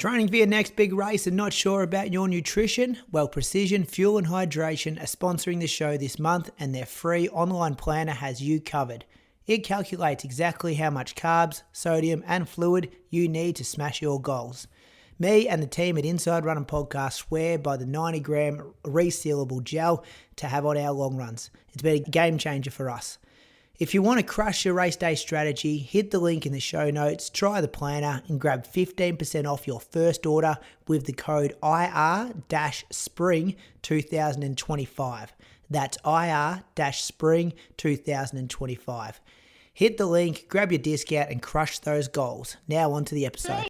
Training for your next big race and not sure about your nutrition? Well, Precision Fuel and Hydration are sponsoring the show this month, and their free online planner has you covered. It calculates exactly how much carbs, sodium and fluid you need to smash your goals. Me and the team at Inside Running Podcast swear by the 90 gram resealable gel to have on our long runs. It's been a game changer for us. If you want to crush your race day strategy, hit the link in the show notes, try the planner and grab 15% off your first order with the code IR-SPRING2025. That's IR-SPRING2025. Hit the link, grab your discount and crush those goals. Now on to the episode.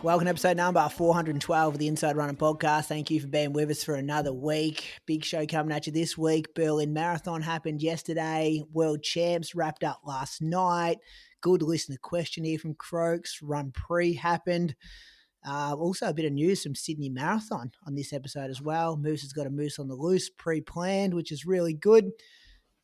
Welcome to episode number 412 of the Inside Running Podcast. Thank you for being with us for another week. Big show coming at you this week. Berlin Marathon happened yesterday. World Champs wrapped up last night. Good listener question here from Croaks. Run Pre happened. Also a bit of news from Sydney Marathon on this episode as well. Moose has got a Moose on the Loose pre-planned, which is really good.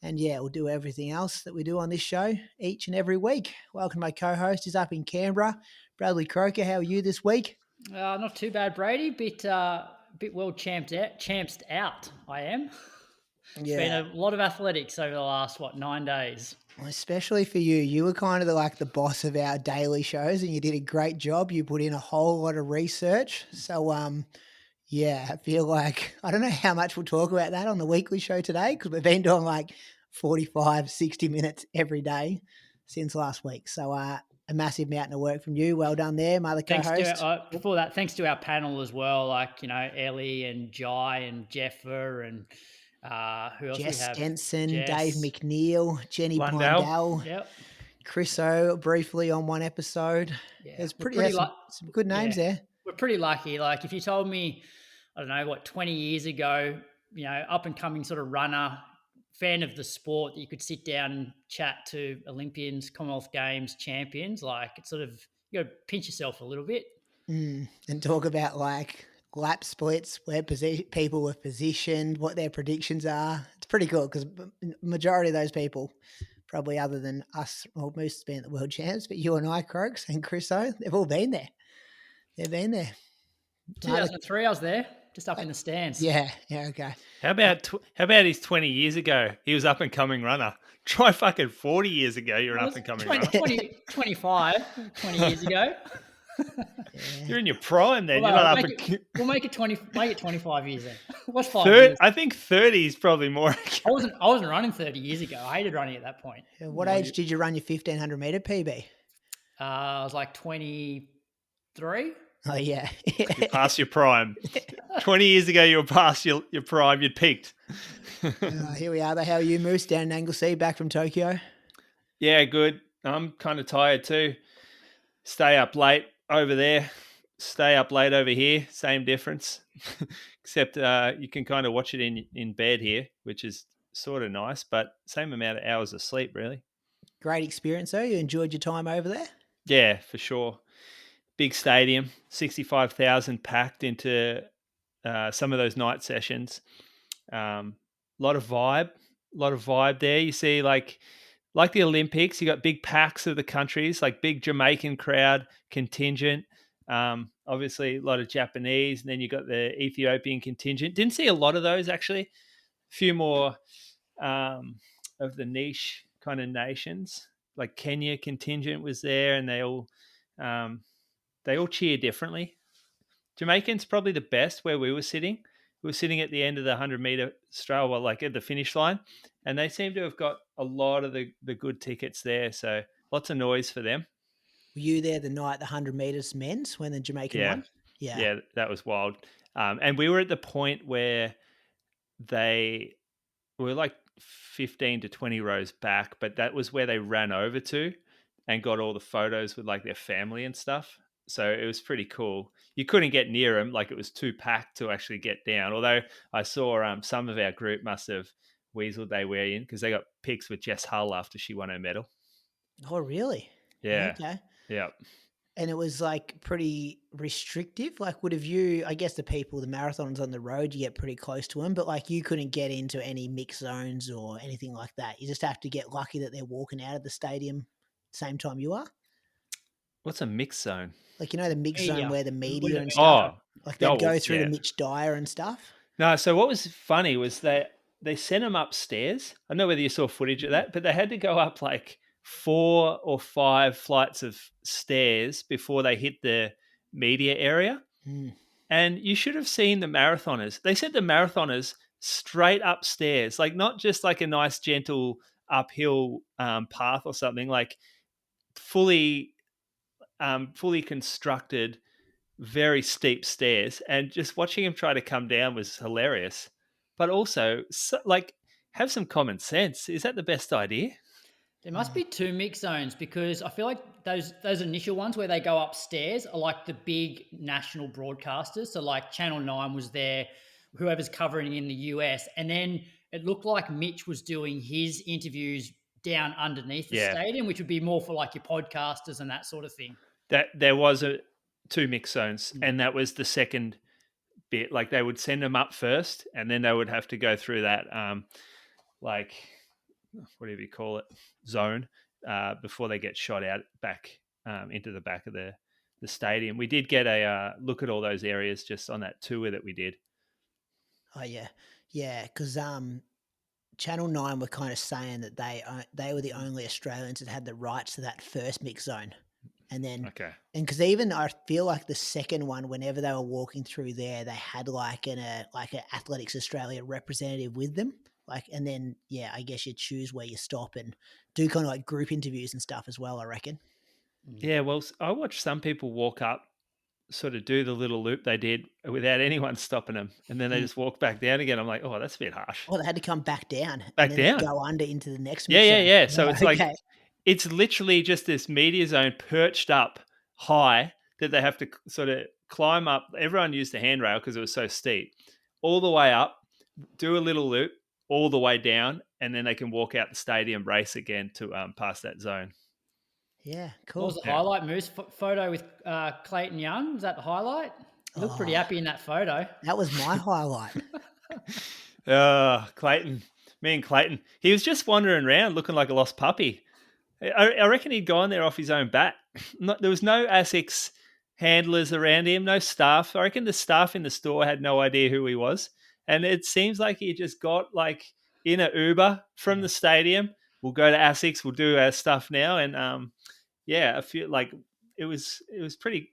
And yeah, we'll do everything else that we do on this show each and every week. Welcome to my co-host. He's up in Canberra. Bradley Croker, how are you this week? Not too bad, Brady. Bit well champed out. I am. It's been a lot of athletics over the last 9 days. Especially for you. You were kind of the boss of our daily shows, and you did a great job. You put in a whole lot of research. So yeah, I feel like I don't know how much we'll talk about that on the weekly show today, because we've been doing 45, 60 minutes every day since last week. So a massive mountain of work from you. Well done there, my other co-host. Before that, thanks to our panel as well, Ellie and Jai and Jeffer and who else Jess we have? Stenson, Dave McNeil, Jenny Blundell. Yep. Chris O briefly on one episode. Yeah, there's some good names there. We're pretty lucky. Like if you told me, I don't know, 20 years ago, up and coming sort of runner, fan of the sport, that you could sit down and chat to Olympians, Commonwealth Games champions, it's sort of, you got to pinch yourself a little bit. And talk about lap splits, where people were positioned, what their predictions are. It's pretty cool because majority of those people, probably other than us, well, Moose has been at the World Champs, but you and I, Croaks and Chris O, they've all been there. They've been there. 2003, I was there, just up in the stands. Yeah, okay. How about his 20 years ago? He was up and coming runner. Try fucking 40 years ago, you're an up and coming runner. 20 years ago. Yeah. You're in your prime then. Well, you're not we'll make it 25 years then. What's 5 years? I think 30 is probably more. I wasn't running 30 years ago. I hated running at that point. What age did you run your 1500 meter PB? I was 23. Oh yeah. You passed your prime. 20 years ago you were past your prime. You'd peaked. Here we are. How are you, Moose? Down in Anglesea, back from Tokyo? Yeah, good. I'm kind of tired too. Stay up late over there, stay up late over here, same difference, except you can kind of watch it in bed here, which is sort of nice, but same amount of hours of sleep, really. Great experience, though. You enjoyed your time over there? Yeah, for sure. Big stadium, 65,000 packed into some of those night sessions. Lot of vibe there. You see, like the Olympics, you got big packs of the countries, big Jamaican crowd contingent. Obviously, a lot of Japanese, and then you got the Ethiopian contingent. Didn't see a lot of those actually. A few more of the niche kind of nations, like Kenya contingent was there, and they all cheer differently. Jamaicans probably the best where we were sitting. We were sitting at the end of the 100-meter stroll, at the finish line, and they seem to have got a lot of the good tickets there. So lots of noise for them. Were you there the night the 100 meters men's when the Jamaican won? Yeah, that was wild. And we were at the point where they were like 15 to 20 rows back, but that was where they ran over to and got all the photos with like their family and stuff. So it was pretty cool. You couldn't get near them, like it was too packed to actually get down. Although I saw some of our group must have weaseled their way in because they got pics with Jess Hull after she won her medal. Oh, really? Yeah. Okay. Yeah. And it was like pretty restrictive. Like, would have you? I guess the marathons on the road, you get pretty close to them, but like you couldn't get into any mixed zones or anything like that. You just have to get lucky that they're walking out of the stadium same time you are. What's a mix zone? Like, the mixed zone Media. where the With media the and media. stuff, Oh, like they'd go well, through the yeah. Mitch Dyer and stuff. No, so what was funny was that they sent them upstairs. I don't know whether you saw footage of that, but they had to go up like 4 or 5 flights of stairs before they hit the media area. Mm. And you should have seen the marathoners. They sent the marathoners straight upstairs, like not just like a nice, gentle uphill path or something, like fully constructed, very steep stairs. And just watching him try to come down was hilarious. But also, like, have some common sense. Is that the best idea? There must be two mix zones because I feel like those initial ones where they go upstairs are like the big national broadcasters. So like Channel 9 was there, whoever's covering in the US. And then it looked like Mitch was doing his interviews down underneath the Yeah. stadium, which would be more for like your podcasters and that sort of thing. That there was 2 mix zones, and that was the second bit. Like they would send them up first, and then they would have to go through that like whatever you call it, zone before they get shot out back into the back of the stadium. We did get a look at all those areas just on that tour that we did. Oh yeah, yeah. Because Channel 9 were kind of saying that they were the only Australians that had the rights to that first mix zone. And then, Okay. and because even I feel like the second one, whenever they were walking through there, they had like an Athletics Australia representative with them. Like, and then, yeah, I guess you choose where you stop and do kind of like group interviews and stuff as well, I reckon. Yeah, well, I watched some people walk up, sort of do the little loop they did without anyone stopping them, and then they just walk back down again. I'm like, oh, that's a bit harsh. Oh, they had to come back down Back and then down. go under into the next Yeah, mix yeah, zone. yeah. So Oh, it's like it's literally just this media zone perched up high that they have to sort of climb up. Everyone used the handrail because it was so steep, all the way up, do a little loop, all the way down, and then they can walk out the stadium, race again to pass that zone. Yeah, What cool. was the highlight moves photo with Clayton Young? Was that the highlight? He looked pretty happy in that photo. That was my highlight. Clayton, me and Clayton. He was just wandering around looking like a lost puppy. I reckon he'd gone there off his own bat. There was no ASICS handlers around him, no staff. I reckon the staff in the store had no idea who he was. And it seems like he just got like in an Uber from the stadium. We'll go to ASICS, we'll do our stuff now. And yeah, I feel like it was pretty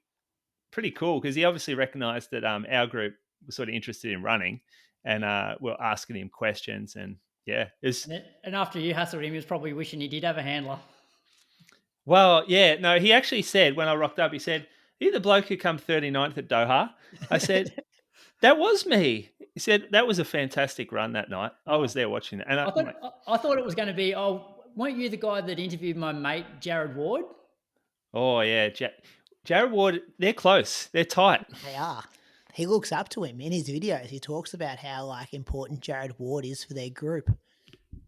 cool because he obviously recognized that our group was sort of interested in running and we're asking him questions. And yeah, it was. And after you hassled him, he was probably wishing he did have a handler. Well, yeah, no, he actually said when I rocked up, he said, "Are you the bloke who come 39th at Doha?" I said, "That was me." He said, "That was a fantastic run that night. I was there watching it." And I thought it was going to be, weren't you the guy that interviewed my mate, Jared Ward? oh, yeah, Jared Ward, they're close. They're tight. They are. He looks up to him in his videos. He talks about how like important Jared Ward is for their group.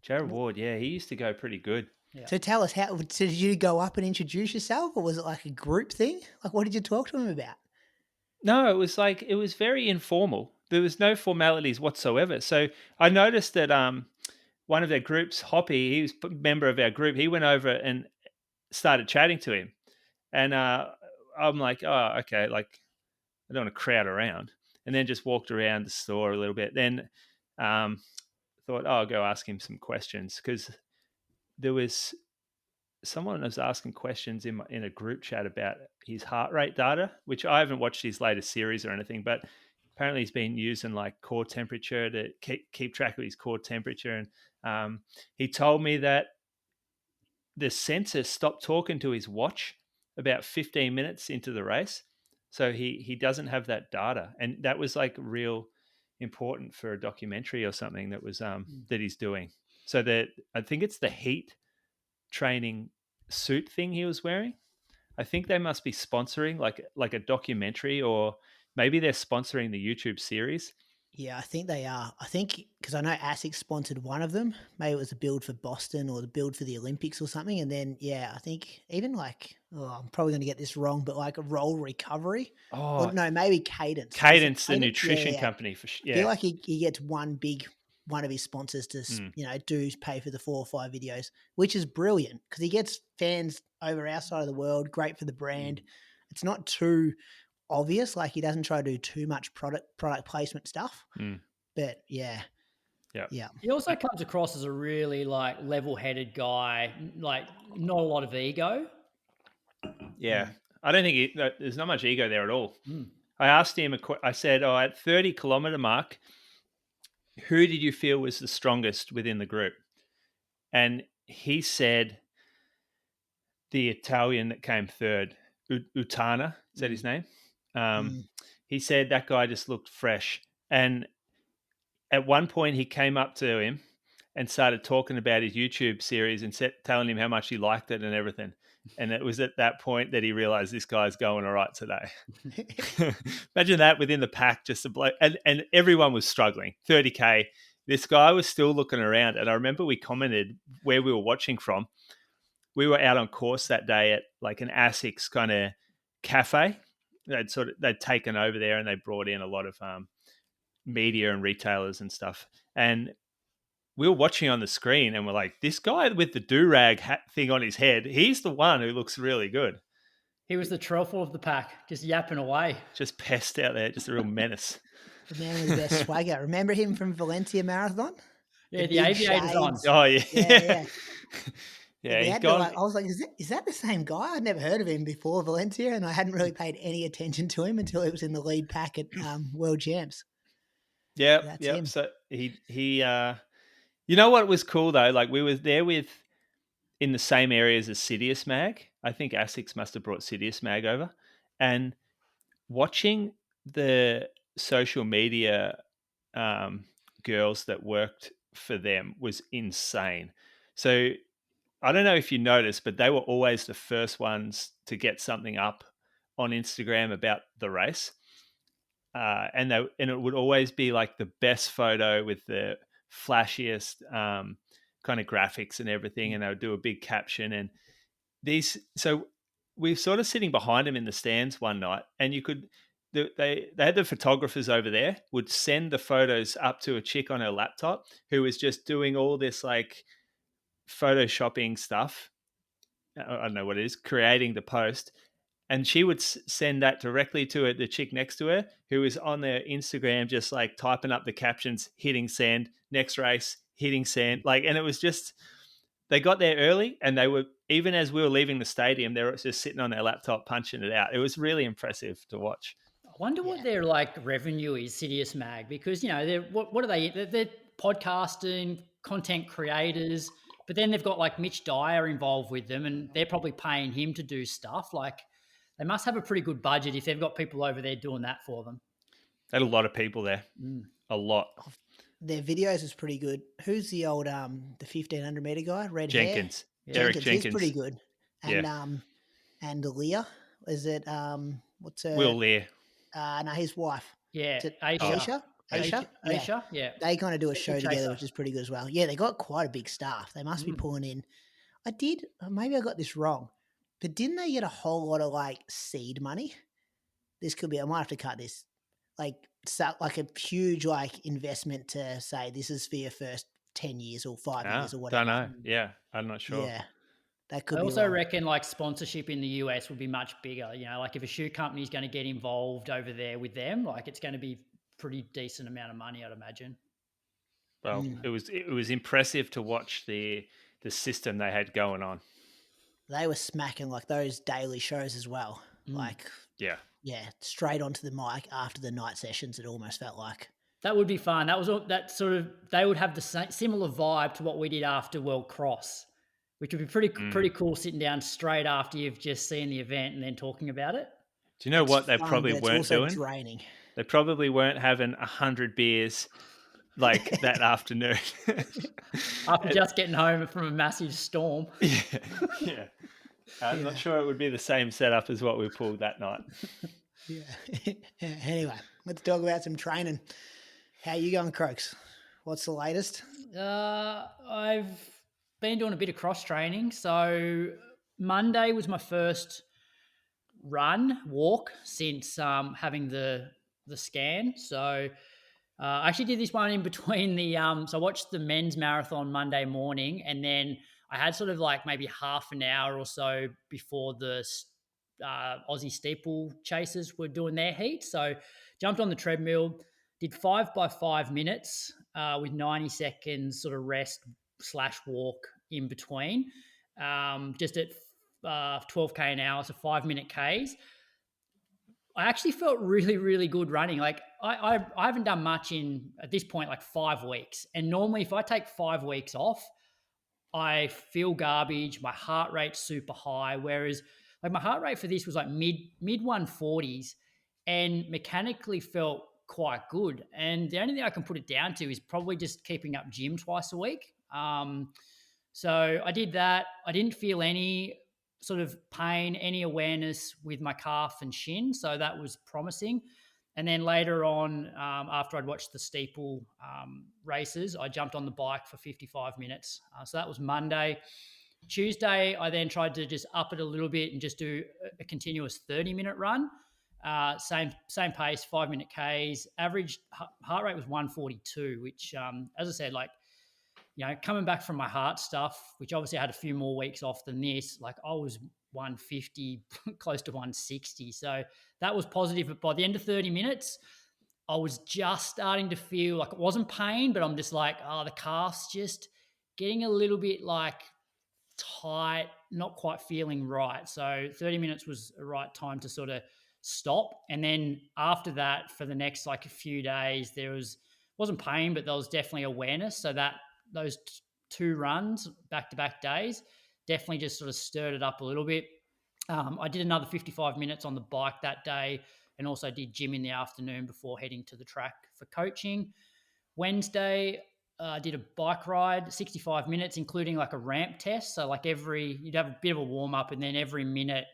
Jared Ward, yeah, he used to go pretty good. Yeah. So tell us, so did you go up and introduce yourself, or was it like a group thing? Like, what did you talk to him about? No, it was very informal. There was no formalities whatsoever. So I noticed that one of their groups, Hoppy, he was a member of our group. He went over and started chatting to him, and I'm like, oh, okay, like I don't want to crowd around, and then just walked around the store a little bit. Then thought, oh, I'll go ask him some questions because there was someone was asking questions in a group chat about his heart rate data, which I haven't watched his latest series or anything, but apparently he's been using like core temperature to keep track of his core temperature. And he told me that the sensor stopped talking to his watch about 15 minutes into the race. So he doesn't have that data. And that was like real important for a documentary or something that was that he's doing. So that I think it's the heat training suit thing he was wearing. I think they must be sponsoring like a documentary, or maybe they're sponsoring the YouTube series. Yeah, I think they are. I think because I know ASICS sponsored one of them. Maybe it was the build for Boston or the build for the Olympics or something. And then, I think even like, I'm probably going to get this wrong, but like a Roll Recovery. Or Oh, no, maybe Cadence. Cadence, the Cadence? nutrition company. I feel like he gets one of his sponsors to, pay for the 4 or 5 videos, which is brilliant because he gets fans over our side of the world. Great for the brand. It's not too obvious, like he doesn't try to do too much product placement stuff, but yeah. He also comes across as a really like level-headed guy, like not a lot of ego. I don't think there's not much ego there at all. I asked him I said, at 30 kilometer mark, who did you feel was the strongest within the group? And he said the Italian that came third, Utana, is that his name? He said that guy just looked fresh. And at one point he came up to him and started talking about his YouTube series and telling him how much he liked it and everything. And it was at that point that he realized this guy's going all right today. Imagine that within the pack, just a bloke. And everyone was struggling. 30K. This guy was still looking around. And I remember we commented where we were watching from. We were out on course that day at like an ASICS kind of cafe. They'd taken over there and they brought in a lot of media and retailers and stuff. And we were watching on the screen and we're like, this guy with the do-rag hat thing on his head, he's the one who looks really good. He was the truffle of the pack, just yapping away. Just pest out there, just a real menace. The man with the best swagger. Remember him from Valencia Marathon? Yeah, the aviators on. Oh, yeah. Yeah. Yeah, he's gone. I was like, is that the same guy? I'd never heard of him before Valencia, and I hadn't really paid any attention to him until he was in the lead pack at World Champs. Yeah. So he you know what was cool though? Like we were there in the same areas as Sidious Mag. I think ASICS must have brought Sidious Mag over, and watching the social media girls that worked for them was insane. So I don't know if you noticed, but they were always the first ones to get something up on Instagram about the race. And it would always be like the best photo with the flashiest kind of graphics and everything. And they would do a big caption. And so we were sort of sitting behind them in the stands one night, and they had the photographers over there would send the photos up to a chick on her laptop who was just doing all this like photoshopping stuff. I don't know what it is, creating the post. And she would send that directly to the chick next to her, who was on their Instagram, just like typing up the captions, hitting send, next race, hitting send. Like, and it was just, they got there early, and they were, even as we were leaving the stadium, they were just sitting on their laptop punching it out. It was really impressive to watch. I wonder what their like revenue is, Sidious Mag, because they're what are they? They're podcasting, content creators, but then they've got like Mitch Dyer involved with them, and they're probably paying him to do stuff. Like they must have a pretty good budget if they've got people over there doing that for them. They had a lot of people there, a lot. Their videos is pretty good. Who's the old the 1500 meter guy? Red Jenkins. hair. Derek Jenkins. He's pretty good. And and Leah, is it what's her? Will Lear. No, his wife. Yeah, Aisha. Yeah. They kind of do a show together, which is pretty good as well. Yeah, they got quite a big staff. They must be pulling in. Maybe I got this wrong, but didn't they get a whole lot of like seed money? This could be. I might have to cut this. Like a huge like investment to say this is for your first 10 years or 5 years or whatever. Don't know. Yeah, I'm not sure. Yeah, that could. I also reckon like sponsorship in the US would be much bigger. Like if a shoe company is going to get involved over there with them, like it's going to be pretty decent amount of money, I'd imagine. Well, it was impressive to watch the system they had going on. They were smacking like those daily shows as well. Like straight onto the mic after the night sessions. It almost felt like that would be fun. They would have the similar vibe to what we did after World Cross, which would be pretty cool. Sitting down straight after you've just seen the event and then talking about it. Do you know what they probably weren't doing? Draining. They probably weren't having 100 beers like that afternoon. After just getting home from a massive storm. Yeah. I'm not sure it would be the same setup as what we pulled that night. Yeah. Anyway, let's talk about some training. How you going, Croaks? What's the latest? I've been doing a bit of cross training. So Monday was my first walk since having the scan. So I actually did this one in between the so I watched the men's marathon Monday morning, and then I had sort of like maybe half an hour or so before the Aussie steeplechasers were doing their heat. So jumped on the treadmill, did 5 by 5 minutes with 90 seconds sort of rest / walk in between, just at 12k an hour, so 5 minute Ks. I actually felt really, really good running. Like I haven't done much in at this point like 5 weeks, and normally if I take 5 weeks off, I feel garbage. My heart rate's super high. Whereas like my heart rate for this was like mid 140s, and mechanically felt quite good. And the only thing I can put it down to is probably just keeping up gym twice a week. So I did that. I didn't feel any sort of pain, any awareness with my calf and shin. So that was promising. And then later on, after I'd watched the steeple races, I jumped on the bike for 55 minutes. So that was Monday. Tuesday, I then tried to just up it a little bit and just do a continuous 30-minute run. Same pace, 5 minute Ks. Average heart rate was 142, which, as I said, like, you know, coming back from my heart stuff, which obviously I had a few more weeks off than this, like I was 150, close to 160. So that was positive. But by the end of 30 minutes, I was just starting to feel like it wasn't pain, but I'm just like, oh, the calf's just getting a little bit like tight, not quite feeling right. So 30 minutes was the right time to sort of stop. And then after that, for the next like a few days, wasn't pain, but there was definitely awareness. So that those 2 runs back-to-back days definitely just sort of stirred it up a little bit. I did another 55 minutes on the bike that day, and also did gym in the afternoon before heading to the track for coaching. Wednesday, I did a bike ride, 65 minutes, including like a ramp test. So like you'd have a bit of a warm up, and then every minute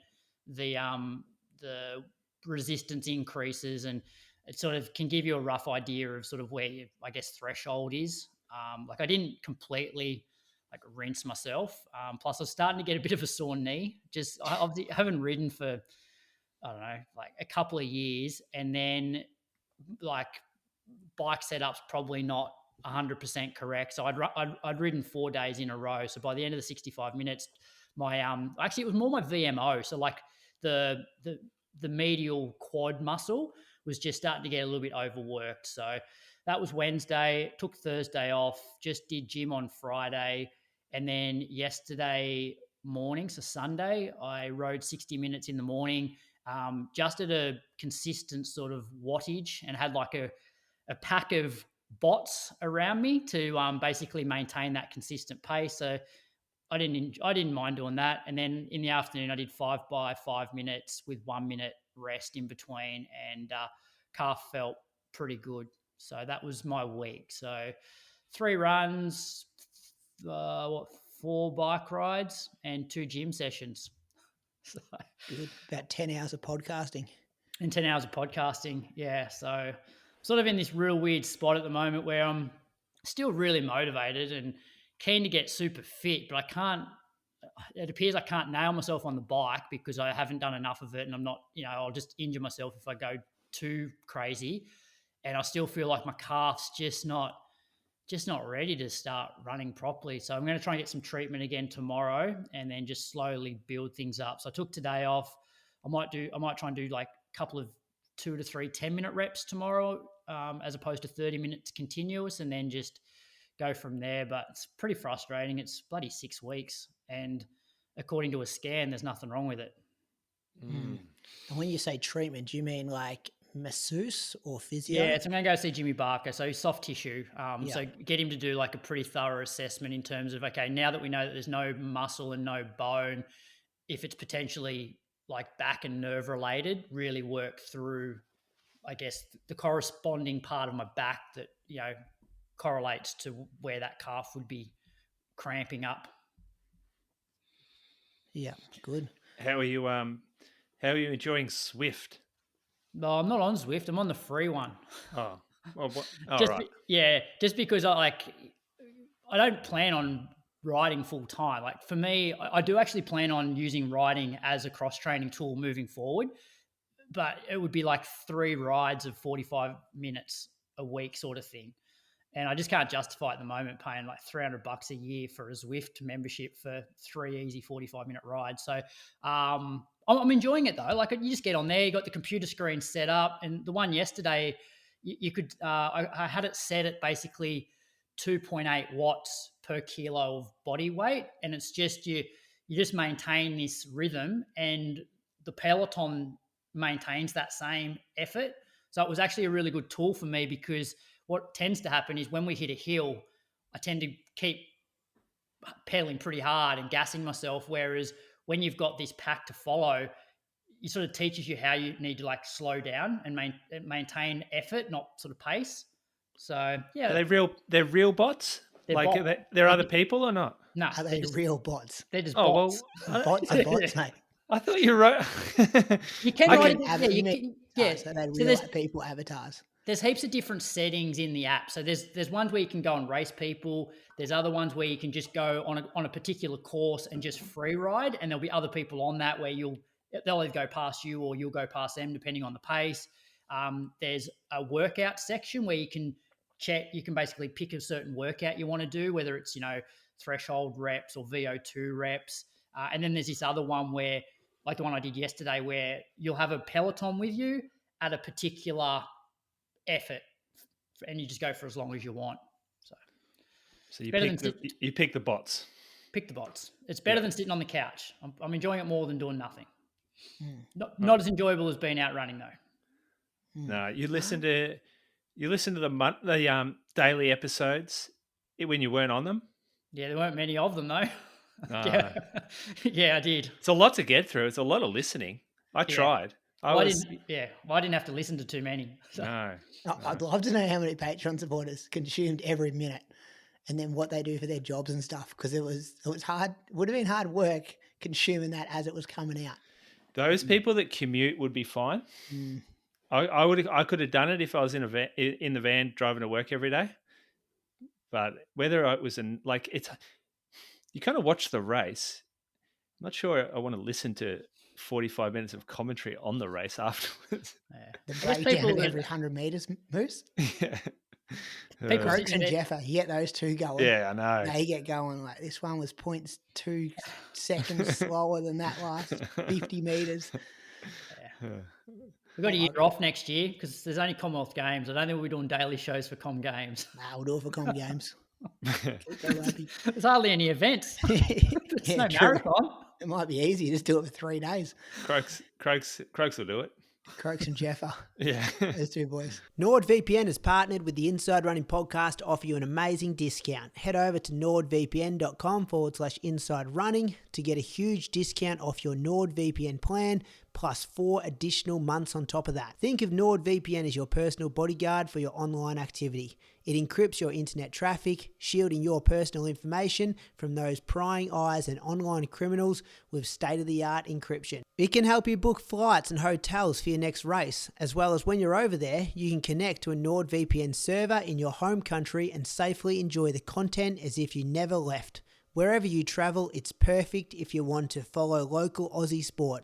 the resistance increases, and it sort of can give you a rough idea of sort of where your, I guess, threshold is. Like I didn't completely like rinse myself. Plus I was starting to get a bit of a sore knee. I haven't ridden for, I don't know, like a couple of years. And then like bike setup's probably not 100% correct. So I'd ridden 4 days in a row. So by the end of the 65 minutes, my, actually it was more my VMO. So like the medial quad muscle was just starting to get a little bit overworked. So that was Wednesday. Took Thursday off. Just did gym on Friday, and then yesterday morning, so Sunday, I rode 60 minutes in the morning, just at a consistent sort of wattage, and had like a pack of bots around me to basically maintain that consistent pace. So I didn't mind doing that. And then in the afternoon, I did 5 by 5 minutes with 1 minute rest in between, and calf felt pretty good. So that was my week. So 3 runs, 4 bike rides, and 2 gym sessions. So, good. About 10 hours of podcasting. And 10 hours of podcasting, yeah. So sort of in this real weird spot at the moment where I'm still really motivated and keen to get super fit, but it appears I can't nail myself on the bike because I haven't done enough of it, and I'm not, I'll just injure myself if I go too crazy. And I still feel like my calf's just not ready to start running properly. So I'm going to try and get some treatment again tomorrow, and then just slowly build things up. So I took today off. I might try and do like a couple of 2 to 3 10-minute reps tomorrow, as opposed to 30 minutes continuous, and then just go from there. But it's pretty frustrating. It's bloody 6 weeks, and according to a scan, there's nothing wrong with it. And when you say treatment, do you mean like masseuse or physio? Yeah, so I'm going to go see Jimmy Barker, so soft tissue. So get him to do like a pretty thorough assessment in terms of, okay, now that we know that there's no muscle and no bone, if it's potentially like back and nerve related, really work through I guess, the corresponding part of my back that, correlates to where that calf would be cramping up. Yeah, good. How are you enjoying Swift? No, I'm not on Zwift. I'm on the free one. Oh, well, what? Oh, Just right. just because I don't plan on riding full time. Like for me, I do actually plan on using riding as a cross training tool moving forward, but it would be like 3 rides of 45 minutes a week sort of thing. And I just can't justify at the moment paying like $300 a year for a Zwift membership for 3 easy 45-minute rides. So I'm enjoying it though. Like you just get on there, you got the computer screen set up, and the one yesterday, you could. I had it set at basically 2.8 watts per kilo of body weight, and it's just you just maintain this rhythm, and the Peloton maintains that same effort. So it was actually a really good tool for me, because what tends to happen is when we hit a hill, I tend to keep pedaling pretty hard and gassing myself. Whereas when you've got this pack to follow, it sort of teaches you how you need to like slow down and maintain effort, not sort of pace. So yeah, They're real bots. They're other people or not? No, Are they real bots? They're just bots. Well, Bots are bots, mate. I thought you wrote. You can ride it. So they're real people avatars. There's heaps of different settings in the app. So there's ones where you can go and race people. There's other ones where you can just go on a particular course and just free ride, and there'll be other people on that where they'll either go past you or you'll go past them depending on the pace. There's a workout section where you can basically pick a certain workout you want to do, whether it's threshold reps or VO2 reps. And then there's this other one where, like the one I did yesterday, where you'll have a Peloton with you at a particular effort, and you just go for as long as you want. So you pick the bots. Pick the bots. It's better than sitting on the couch. I'm enjoying it more than doing nothing. Not as enjoyable as being out running though. No, you listen to the daily episodes when you weren't on them. Yeah, there weren't many of them though. No. Yeah, I did. It's a lot to get through. It's a lot of listening. I tried. I didn't have to listen to too many. So. No. I'd love to know how many Patreon supporters consumed every minute, and then what they do for their jobs and stuff, because it was hard. It would have been hard work consuming that as it was coming out. Those people that commute would be fine. I could have done it if I was in the van driving to work every day. But whether it was you kind of watch the race. I'm not sure I want to listen to 45 minutes of commentary on the race afterwards. Yeah. The breakdown of every 100 meters, Moose. Yeah. Crokes and Jeffer, you get those two going. Yeah, I know. They get going like this one was 0.2 seconds slower than that last 50 meters. Yeah. We've got a year off next year because there's only Commonwealth Games. I don't think we'll be doing daily shows for Com Games. Nah, we'll do it for Com Games. There's hardly any events. There's no marathon. It might be easy. Just do it for 3 days. Crokes will do it. Crokes and Jeffer. Yeah. Those two boys. NordVPN has partnered with the Inside Running podcast to offer you an amazing discount. Head over to nordvpn.com/inside running to get a huge discount off your NordVPN plan, plus 4 additional months on top of that. Think of NordVPN as your personal bodyguard for your online activity. It encrypts your internet traffic, shielding your personal information from those prying eyes and online criminals with state-of-the-art encryption. It can help you book flights and hotels for your next race, as well as when you're over there, you can connect to a NordVPN server in your home country and safely enjoy the content as if you never left. Wherever you travel, it's perfect if you want to follow local Aussie sport.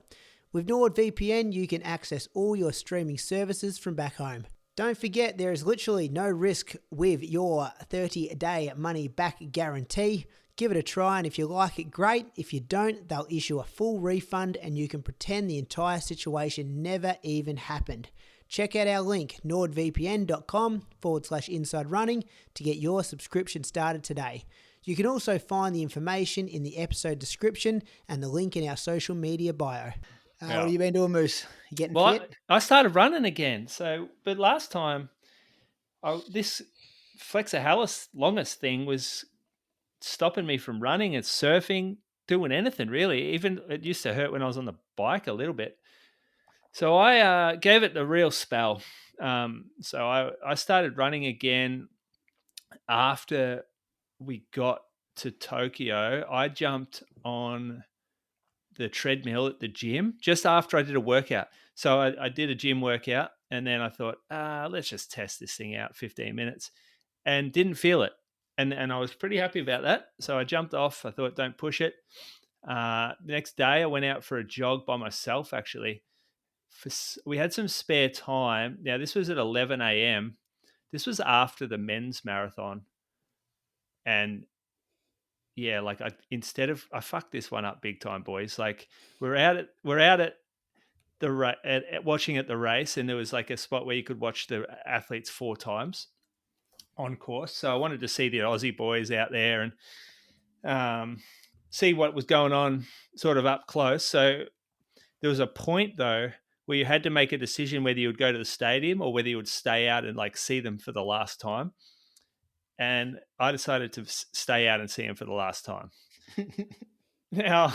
With NordVPN, you can access all your streaming services from back home. Don't forget, there is literally no risk with your 30-day money-back guarantee. Give it a try, and if you like it, great. If you don't, they'll issue a full refund, and you can pretend the entire situation never even happened. Check out our link, nordvpn.com/inside running, to get your subscription started today. You can also find the information in the episode description and the link in our social media bio. What have you been doing, Moose? You getting fit? I started running again. But last time, this flexor longus thing was stopping me from running and surfing, doing anything really. Even it used to hurt when I was on the bike a little bit. So I gave it the real spell. So I started running again after we got to Tokyo. I jumped on the treadmill at the gym just after I did a workout. So I did a gym workout, and then I thought, let's just test this thing out 15 minutes, and didn't feel it. And I was pretty happy about that. So I jumped off. I thought, don't push it. The next day I went out for a jog by myself, actually. We had some spare time. Now, this was at 11 a.m. This was after the men's marathon. And yeah, like I fucked this one up big time, boys. Like we're out at the at watching at the race, and there was like a spot where you could watch the athletes 4 times on course. So I wanted to see the Aussie boys out there and see what was going on sort of up close. So there was a point though where you had to make a decision whether you would go to the stadium or whether you would stay out and like see them for the last time. And I decided to stay out and see them for the last time. Now,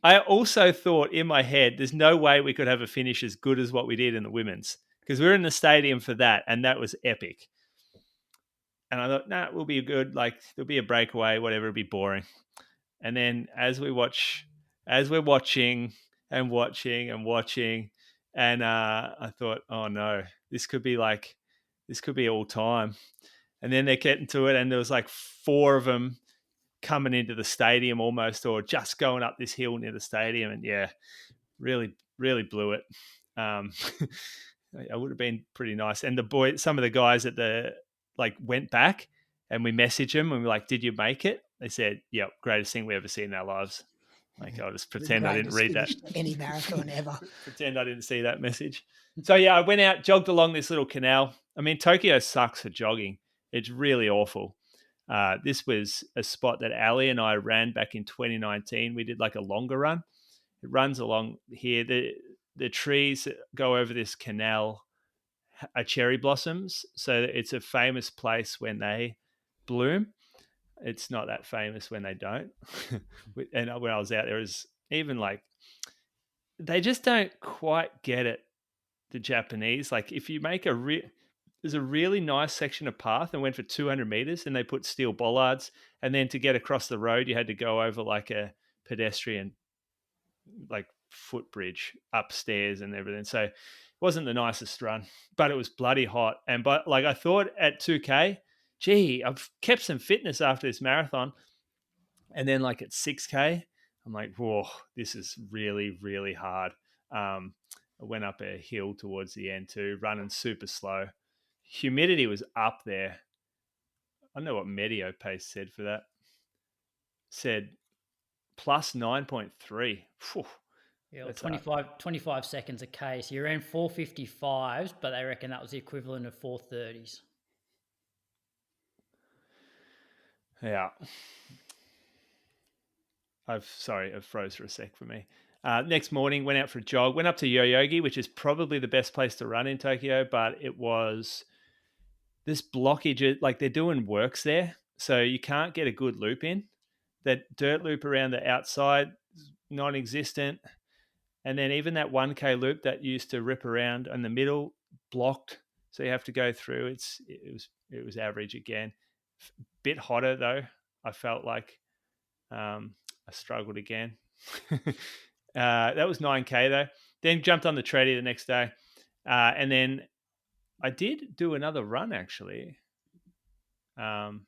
I also thought in my head, there's no way we could have a finish as good as what we did in the women's, because we were in the stadium for that, and that was epic. And I thought, nah, we'll be good. Like there'll be a breakaway, whatever, it'll be boring. And then as we're watching and watching and watching, and I thought, oh no, this could be all time. And then they're getting to it, and there was like 4 of them coming into the stadium almost, or just going up this hill near the stadium. And yeah, really, really blew it. It would have been pretty nice. And some of the guys at went back, and we messaged them and we were like, did you make it? They said, yep, greatest thing we ever seen in our lives. Like, I'll just pretend I didn't read that. Any marathon ever. Pretend I didn't see that message. So yeah, I went out, jogged along this little canal. I mean, Tokyo sucks for jogging. It's really awful. This was a spot that Ali and I ran back in 2019. We did like a longer run. It runs along here. The trees that go over this canal are cherry blossoms. So it's a famous place when they bloom. It's not that famous when they don't. And when I was out there, it was even like, they just don't quite get it, the Japanese. Like if you make there's a really nice section of path and went for 200 meters, and they put steel bollards. And then to get across the road, you had to go over like a pedestrian, like footbridge upstairs and everything. So it wasn't the nicest run, but it was bloody hot. But like I thought at 2K, gee, I've kept some fitness after this marathon. And then like at 6K, I'm like, whoa, this is really, really hard. I went up a hill towards the end too, running super slow. Humidity was up there. I don't know what Medio Pace said for that. Said plus 9.3. Yeah, 25 seconds a K. So you ran 4:55s, but they reckon that was the equivalent of 4:30s. Yeah. I've froze for a sec for me. Next morning, went out for a jog, went up to Yoyogi, which is probably the best place to run in Tokyo, but it was this blockage, like they're doing works there, so you can't get a good loop in. That dirt loop around the outside, non-existent. And then even that 1K loop that used to rip around in the middle, blocked. So you have to go through. It was average again. Bit hotter though. I felt like I struggled again. That was 9K though. Then jumped on the treadie the next day. And then I did do another run actually. No,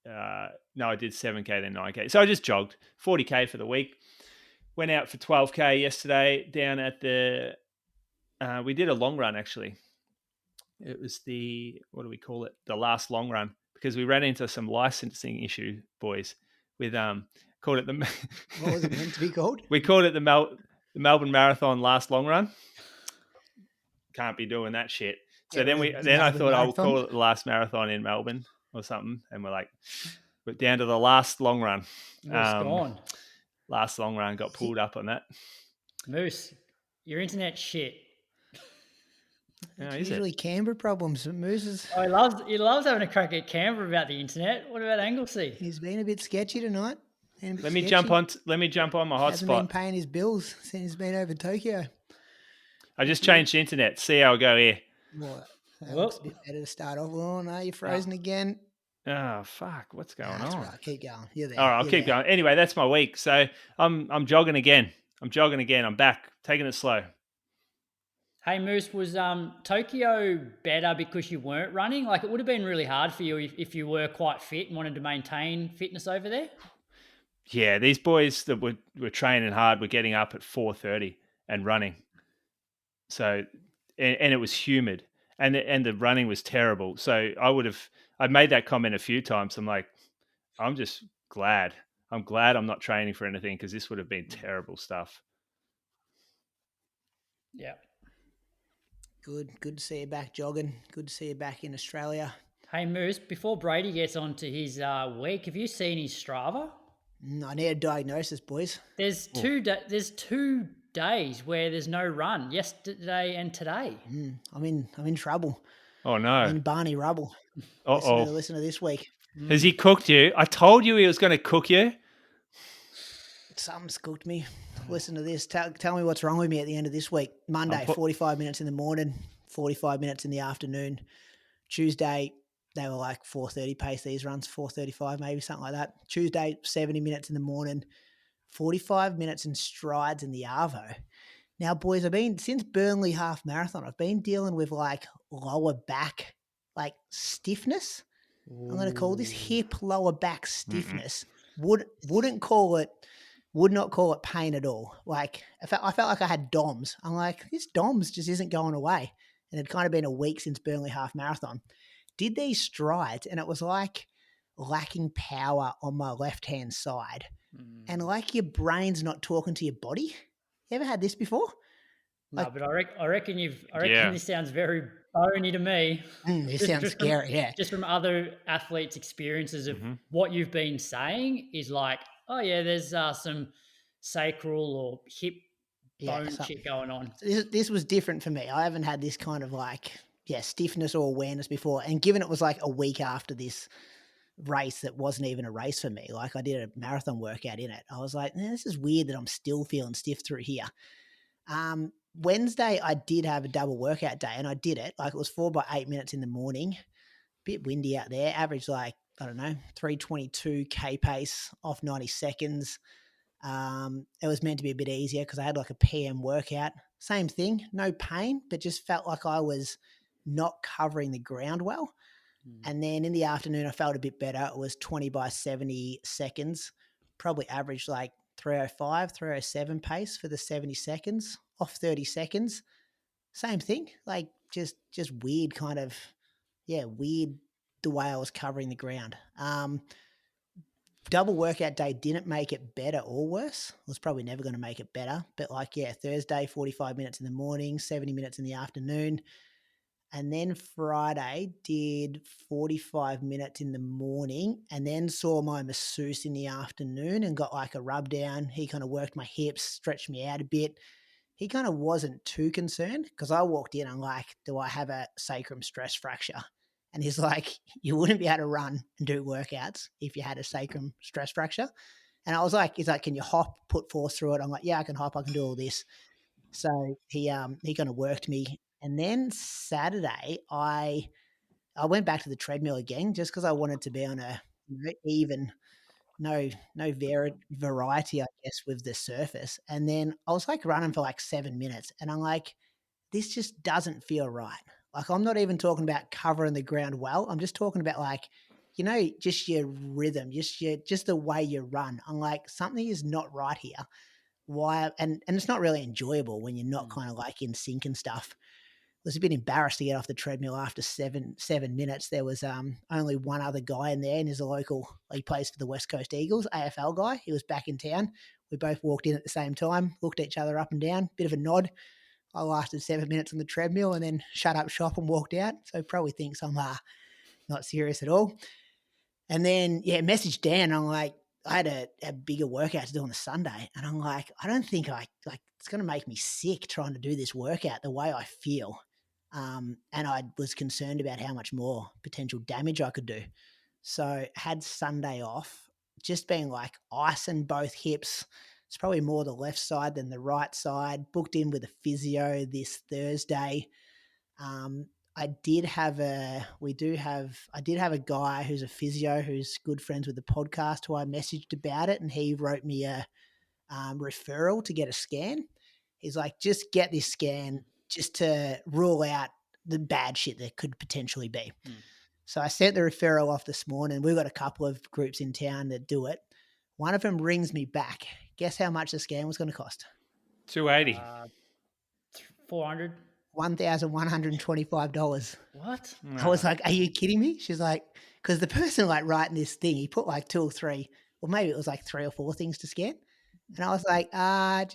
I did 7K, then 9K. So I just jogged 40K for the week. Went out for 12K yesterday down at we did a long run actually. It was what do we call it? The last long run, because we ran into some licensing issue, boys, with, called it what was it meant to be called? We called it the Melbourne Marathon Last Long Run. Can't be doing that shit. So then I thought I would call it the last marathon in Melbourne or something. And we're down to the last long run. It's gone. Last long run, got pulled up on that. Moose, your internet shit. It's usually Canberra problems. Moose is... Oh, he loves having a crack at Canberra about the internet. What about Anglesey? He's been a bit sketchy tonight. Let me jump on my hotspot. Hasn't been paying his bills since he's been over Tokyo. I just changed the internet. See how I go here. What? That looks a bit better to start off. Oh, no, you're frozen again. Oh, fuck. What's going on? That's right. Keep going. You're there. All right, I'll keep going. Anyway, that's my week. So I'm jogging again. I'm back, taking it slow. Hey Moose, was Tokyo better because you weren't running? Like it would have been really hard for you if you were quite fit and wanted to maintain fitness over there. Yeah, these boys that were training hard were getting up at 4:30 and running. So, and it was humid, and the running was terrible. So I've made that comment a few times. I'm like, I'm just glad. I'm glad I'm not training for anything because this would have been terrible stuff. Yeah. Good to see you back jogging. Good to see you back in Australia. Hey Moose, before Brady gets on to his week, have you seen his Strava? I need a diagnosis, boys. There's 2 days where there's no run, yesterday and today. I'm in trouble. Oh no! I'm in Barney rubble. Listen to this week. Has he cooked you? I told you he was going to cook you. Something's cooked me. Listen to this. Tell me what's wrong with me at the end of this week. Monday, 45 minutes in the morning, 45 minutes in the afternoon. Tuesday, they were like 4:30 pace, these runs, 4:35 maybe, something like that. Tuesday, 70 minutes in the morning, 45 minutes in strides in the Arvo. Now, boys, since Burnley half marathon, I've been dealing with like lower back, like stiffness. I'm going to call this hip lower back stiffness. Would not call it pain at all. Like I felt like I had DOMS. I'm like, this DOMS just isn't going away. And it'd kind of been a week since Burnley half marathon. Did these strides, and it was like lacking power on my left-hand side. And like your brain's not talking to your body. You ever had this before? No, but I reckon this sounds very bony to me. This sounds scary, Just from other athletes' experiences of what you've been saying is like, oh yeah, there's some sacral or hip bone shit going on. This was different for me. I haven't had this kind of stiffness or awareness before. And given it was like a week after this race that wasn't even a race for me, like I did a marathon workout in it, I was like, this is weird that I'm still feeling stiff through here. Wednesday, I did have a double workout day, and I did it. Like it was 4 by 8 minutes in the morning, bit windy out there, average 322 K pace off 90 seconds. It was meant to be a bit easier because I had like a PM workout. Same thing, no pain, but just felt like I was not covering the ground well. And then in the afternoon, I felt a bit better. It was 20 by 70 seconds, probably averaged like 305, 307 pace for the 70 seconds off 30 seconds. Same thing, like just weird kind of, weird the way I was covering the ground. Double workout day didn't make it better or worse. It was probably never going to make it better. But Thursday, 45 minutes in the morning, 70 minutes in the afternoon. And then Friday did 45 minutes in the morning and then saw my masseuse in the afternoon and got like a rub down. He kind of worked my hips, stretched me out a bit. He kind of wasn't too concerned because I walked in and like, do I have a sacrum stress fracture? And he's like, you wouldn't be able to run and do workouts if you had a sacrum stress fracture. And I was like, he's like, can you hop, put force through it? I'm like, yeah, I can hop. I can do all this. So he kind of worked me. And then Saturday, I went back to the treadmill again just because I wanted to be on a even, no variety, I guess, with the surface. And then I was like running for like 7 minutes, and I'm like, this just doesn't feel right. Like I'm not even talking about covering the ground well. I'm just talking about like, just your rhythm, just the way you run. I'm like, something is not right here. Why? And it's not really enjoyable when you're not kind of like in sync and stuff. I was a bit embarrassed to get off the treadmill after seven minutes. There was only one other guy in there, and he's a local. He plays for the West Coast Eagles, AFL guy. He was back in town. We both walked in at the same time, looked at each other up and down, bit of a nod. I lasted 7 minutes on the treadmill and then shut up shop and walked out. So probably thinks I'm not serious at all. And then, messaged Dan. I'm like, I had a bigger workout to do on the Sunday. And I'm like, I don't think it's going to make me sick trying to do this workout the way I feel. And I was concerned about how much more potential damage I could do. So had Sunday off, just being like icing both hips, It's probably more the left side than the right side. Booked in with a physio this Thursday. I did have a guy who's a physio who's good friends with the podcast who I messaged about it, and he wrote me a referral to get a scan. He's like, just get this scan just to rule out the bad shit that could potentially be. So I sent the referral off this morning. We've got a couple of groups in town that do it. One of them rings me back. Guess how much the scan was going to cost? $280. 400. $1,125. What? I was like, are you kidding me? She's like, because the person like writing this thing, he put like 2 or 3, or maybe it was like 3 or 4 things to scan. And I was like, I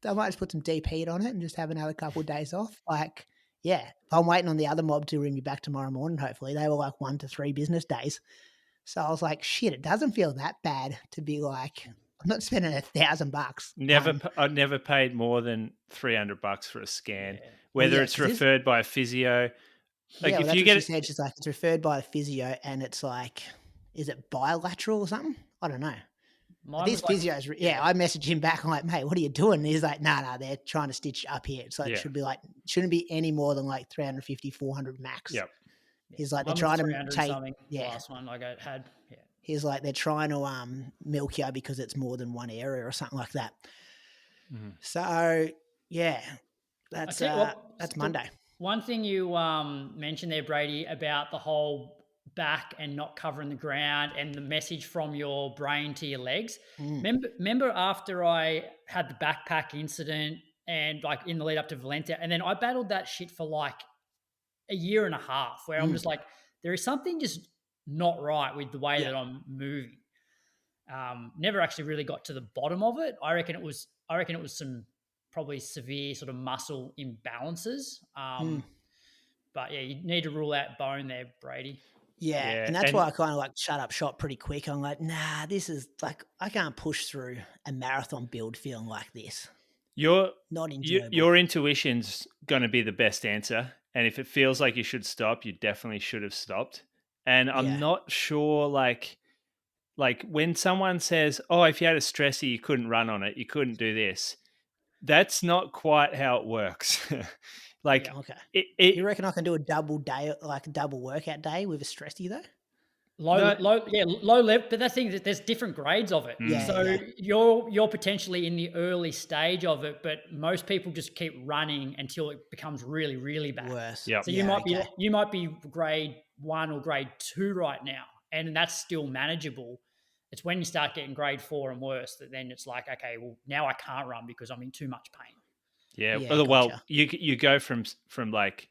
might just put some deep heat on it and just have another couple of days off. Like, yeah, I'm waiting on the other mob to ring me back tomorrow morning, hopefully. They were like 1 to 3 business days. So I was like, shit, it doesn't feel that bad to be like, I'm not spending $1,000. I never paid more than $300 for a scan, Yeah. whether it's referred by a physio. Like, yeah, if well, you that's get what she said. She's like, it's referred by a physio, and it's like, is it bilateral or something? I don't know. These physios, I messaged him back. I'm like, mate, what are you doing? And he's like, no, they're trying to stitch up here. So it shouldn't be any more than like 350, 400 max. Yep. He's like, they're trying to take something. Last one I had. Yeah. He's like, they're trying to milk you because it's more than one area or something like that. Mm-hmm. So yeah, that's Monday. One thing you mentioned there, Brady, about the whole back and not covering the ground and the message from your brain to your legs. Remember after I had the backpack incident and like in the lead up to Valencia, and then I battled that shit for like a year and a half where I'm just like, there is something just not right with the way that I'm moving. Never actually really got to the bottom of it. I reckon it was some probably severe sort of muscle imbalances. But yeah, you need to rule out bone there, Brady. Yeah, and that's why I kind of like shut up shop pretty quick. I'm like, nah, this is like, I can't push through a marathon build feeling like this. Not enjoyable. Your intuition's going to be the best answer. And if it feels like you should stop, you definitely should have stopped. And I'm not sure, like when someone says, oh, if you had a stressor, you couldn't run on it, you couldn't do this. That's not quite how it works. You reckon I can do a double day, like a double workout day with a stressy though? Low level, but that's the thing, there's different grades of it. You're potentially in the early stage of it, but most people just keep running until it becomes really, really bad. Worse. Yep. So you might be grade 1 or grade 2 right now, and that's still manageable. It's when you start getting grade 4 and worse that then it's like, okay, well now I can't run because I'm in too much pain. Yeah. Well, you go from like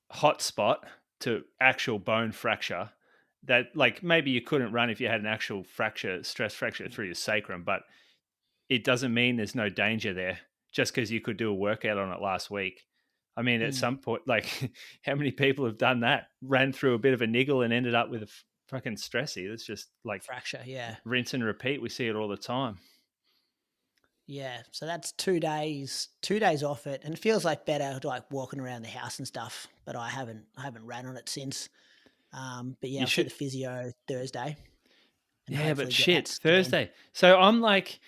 hot spot to actual bone fracture. That like maybe you couldn't run if you had an actual stress fracture through your sacrum, but it doesn't mean there's no danger there just because you could do a workout on it last week. I mean, at some point, like how many people have done that? Ran through a bit of a niggle and ended up with a fucking stressy. That's just like fracture. Yeah. Rinse and repeat. We see it all the time. Yeah. So that's 2 days off it, and it feels like better like walking around the house and stuff, but I haven't ran on it since. But yeah, I'll see the physio Thursday. Yeah, but shit, Thursday. So I'm like,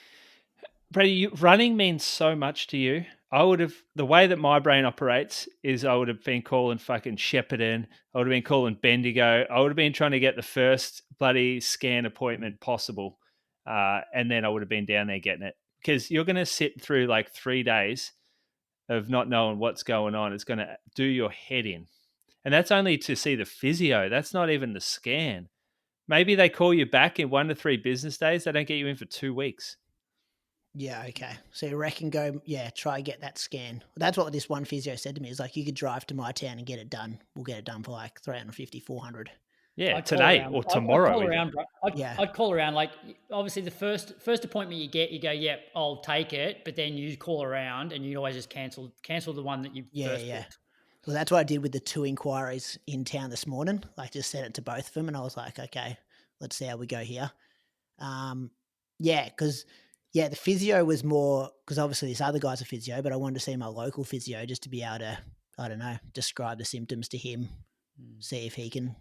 Brady, running means so much to you. The way that my brain operates is I would have been calling fucking Shepparton. I would have been calling Bendigo. I would have been trying to get the first bloody scan appointment possible. And then I would have been down there getting it. Because you're going to sit through like 3 days of not knowing what's going on. It's going to do your head in. And that's only to see the physio. That's not even the scan. Maybe they call you back in 1 to 3 business days. They don't get you in for 2 weeks. Yeah, okay. So you reckon try get that scan. That's what this one physio said to me. Is like, you could drive to my town and get it done. We'll get it done for like 350, 400. Yeah, today or tomorrow. I'd call around. Like, obviously the first appointment you get, you go, yep, I'll take it. But then you call around and you always just cancel the one that you first booked. Well, that's what I did with the 2 inquiries in town this morning. Like, just sent it to both of them, and I was like, okay, let's see how we go here. Because the physio was more, because obviously this other guy's a physio, but I wanted to see my local physio just to be able to, I don't know, describe the symptoms to him, see if he can.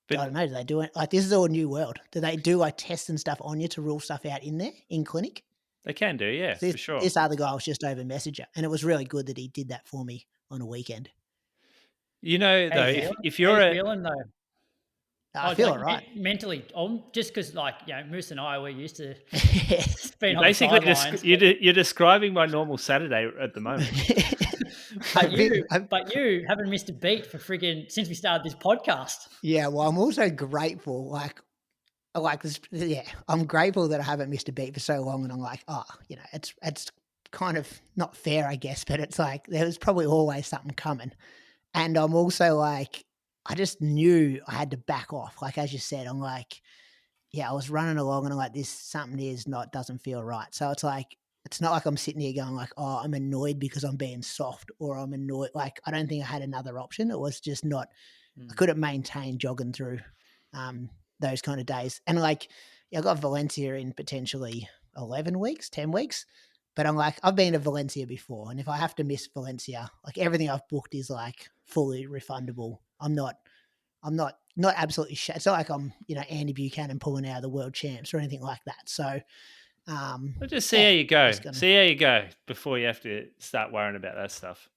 But I don't know. Do they do it? Like, this is all a new world. Do they do like tests and stuff on you to rule stuff out in clinic? They can do, yeah, for sure. This other guy was just over Messenger, and it was really good that he did that for me on a weekend. You know, though, if you're how you feeling though? I feel all right. Mentally, just because, Moose and I, we're used to being basically on the sidelines. you're describing my normal Saturday at the moment. but you haven't missed a beat for friggin' since we started this podcast. Yeah, well, I'm also grateful. I'm grateful that I haven't missed a beat for so long, and I'm like, it's kind of not fair, I guess, but it's like there's probably always something coming, and I'm also like, I just knew I had to back off. Like as you said, I'm like, I was running along, and I'm like, doesn't feel right. So it's like, it's not like I'm sitting here going like, oh, I'm annoyed because I'm being soft, or I'm annoyed. Like I don't think I had another option. It was just not. I couldn't maintain jogging through those kind of days. And I got Valencia in potentially 11 weeks, 10 weeks. But I'm like, I've been to Valencia before. And if I have to miss Valencia, like everything I've booked is like fully refundable. I'm not absolutely it's not like I'm, Andy Buchanan pulling out of the world champs or anything like that. So we'll just see how you go. See how you go before you have to start worrying about that stuff.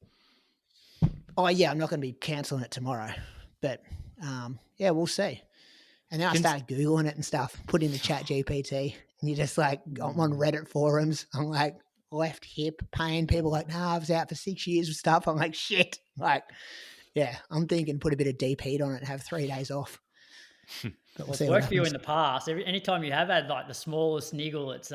Oh yeah, I'm not going to be cancelling it tomorrow. But we'll see. And then I started Googling it and stuff, put in the chat GPT, and you just like, I'm on Reddit forums. I'm like, left hip pain. People are like, I was out for 6 years and stuff. I'm like, shit. Like, I'm thinking put a bit of deep heat on it and have 3 days off. It's worked for you in the past. Anytime you have had like the smallest niggle, it's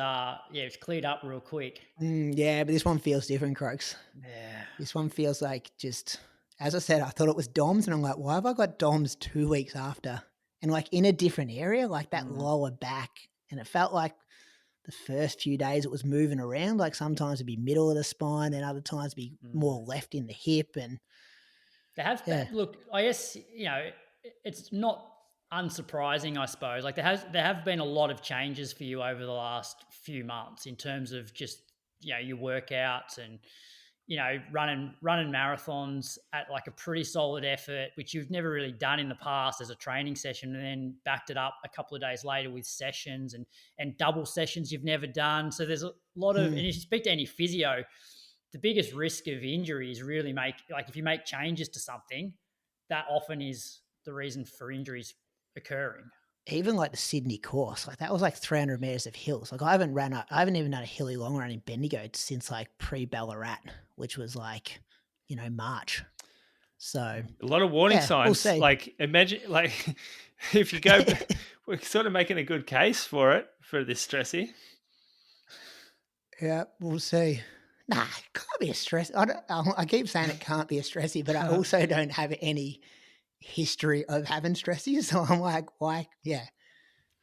cleared up real quick. But this one feels different, Croaks. Yeah. This one feels like just, as I said, I thought it was DOMS, and I'm like, why have I got DOMS 2 weeks after? And like in a different area, like that lower back. And it felt like the first few days it was moving around. Like sometimes it'd be middle of the spine, and other times it'd be more left in the hip. And they have look, I guess, it's not unsurprising, I suppose. Like there have been a lot of changes for you over the last few months in terms of just, your workouts and, running marathons at like a pretty solid effort, which you've never really done in the past as a training session, and then backed it up a couple of days later with sessions and double sessions you've never done. So there's a lot of, and if you speak to any physio, the biggest risk of injury is really if you make changes to something, that often is the reason for injuries occurring. Even like the Sydney course, like that was like 300 meters of hills. Like I haven't even done a hilly long run in Bendigo since like pre-Ballarat, which was like, March. So a lot of warning signs. We'll like imagine, like if you go, we're sort of making a good case for this stressy. Yeah, we'll see. Nah, it can't be a stress. I keep saying it can't be a stressy, but I also don't have any history of having stressies, so I'm like, why? Yeah.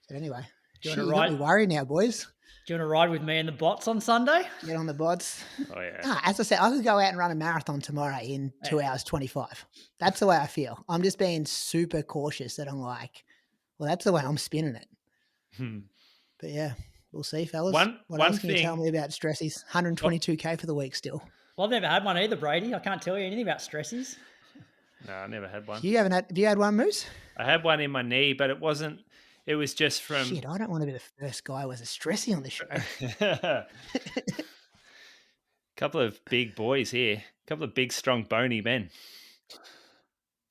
So anyway, you got me worried now, boys. Do you want to ride with me in the bots on Sunday? Get on the bots. Oh yeah. As I said, I could go out and run a marathon tomorrow in 2 hours 25. That's the way I feel. I'm just being super cautious that I'm like, well, that's the way I'm spinning it. But yeah, we'll see, fellas. What else can you tell me about stressies? 122K for the week still. Well, I've never had one either, Brady. I can't tell you anything about stressies. No, I never had one. Have you had one, Moose? I had one in my knee, but it was just from... Shit, I don't want to be the first guy with a stressy on the show. Couple of big boys here. Couple of big, strong, bony men.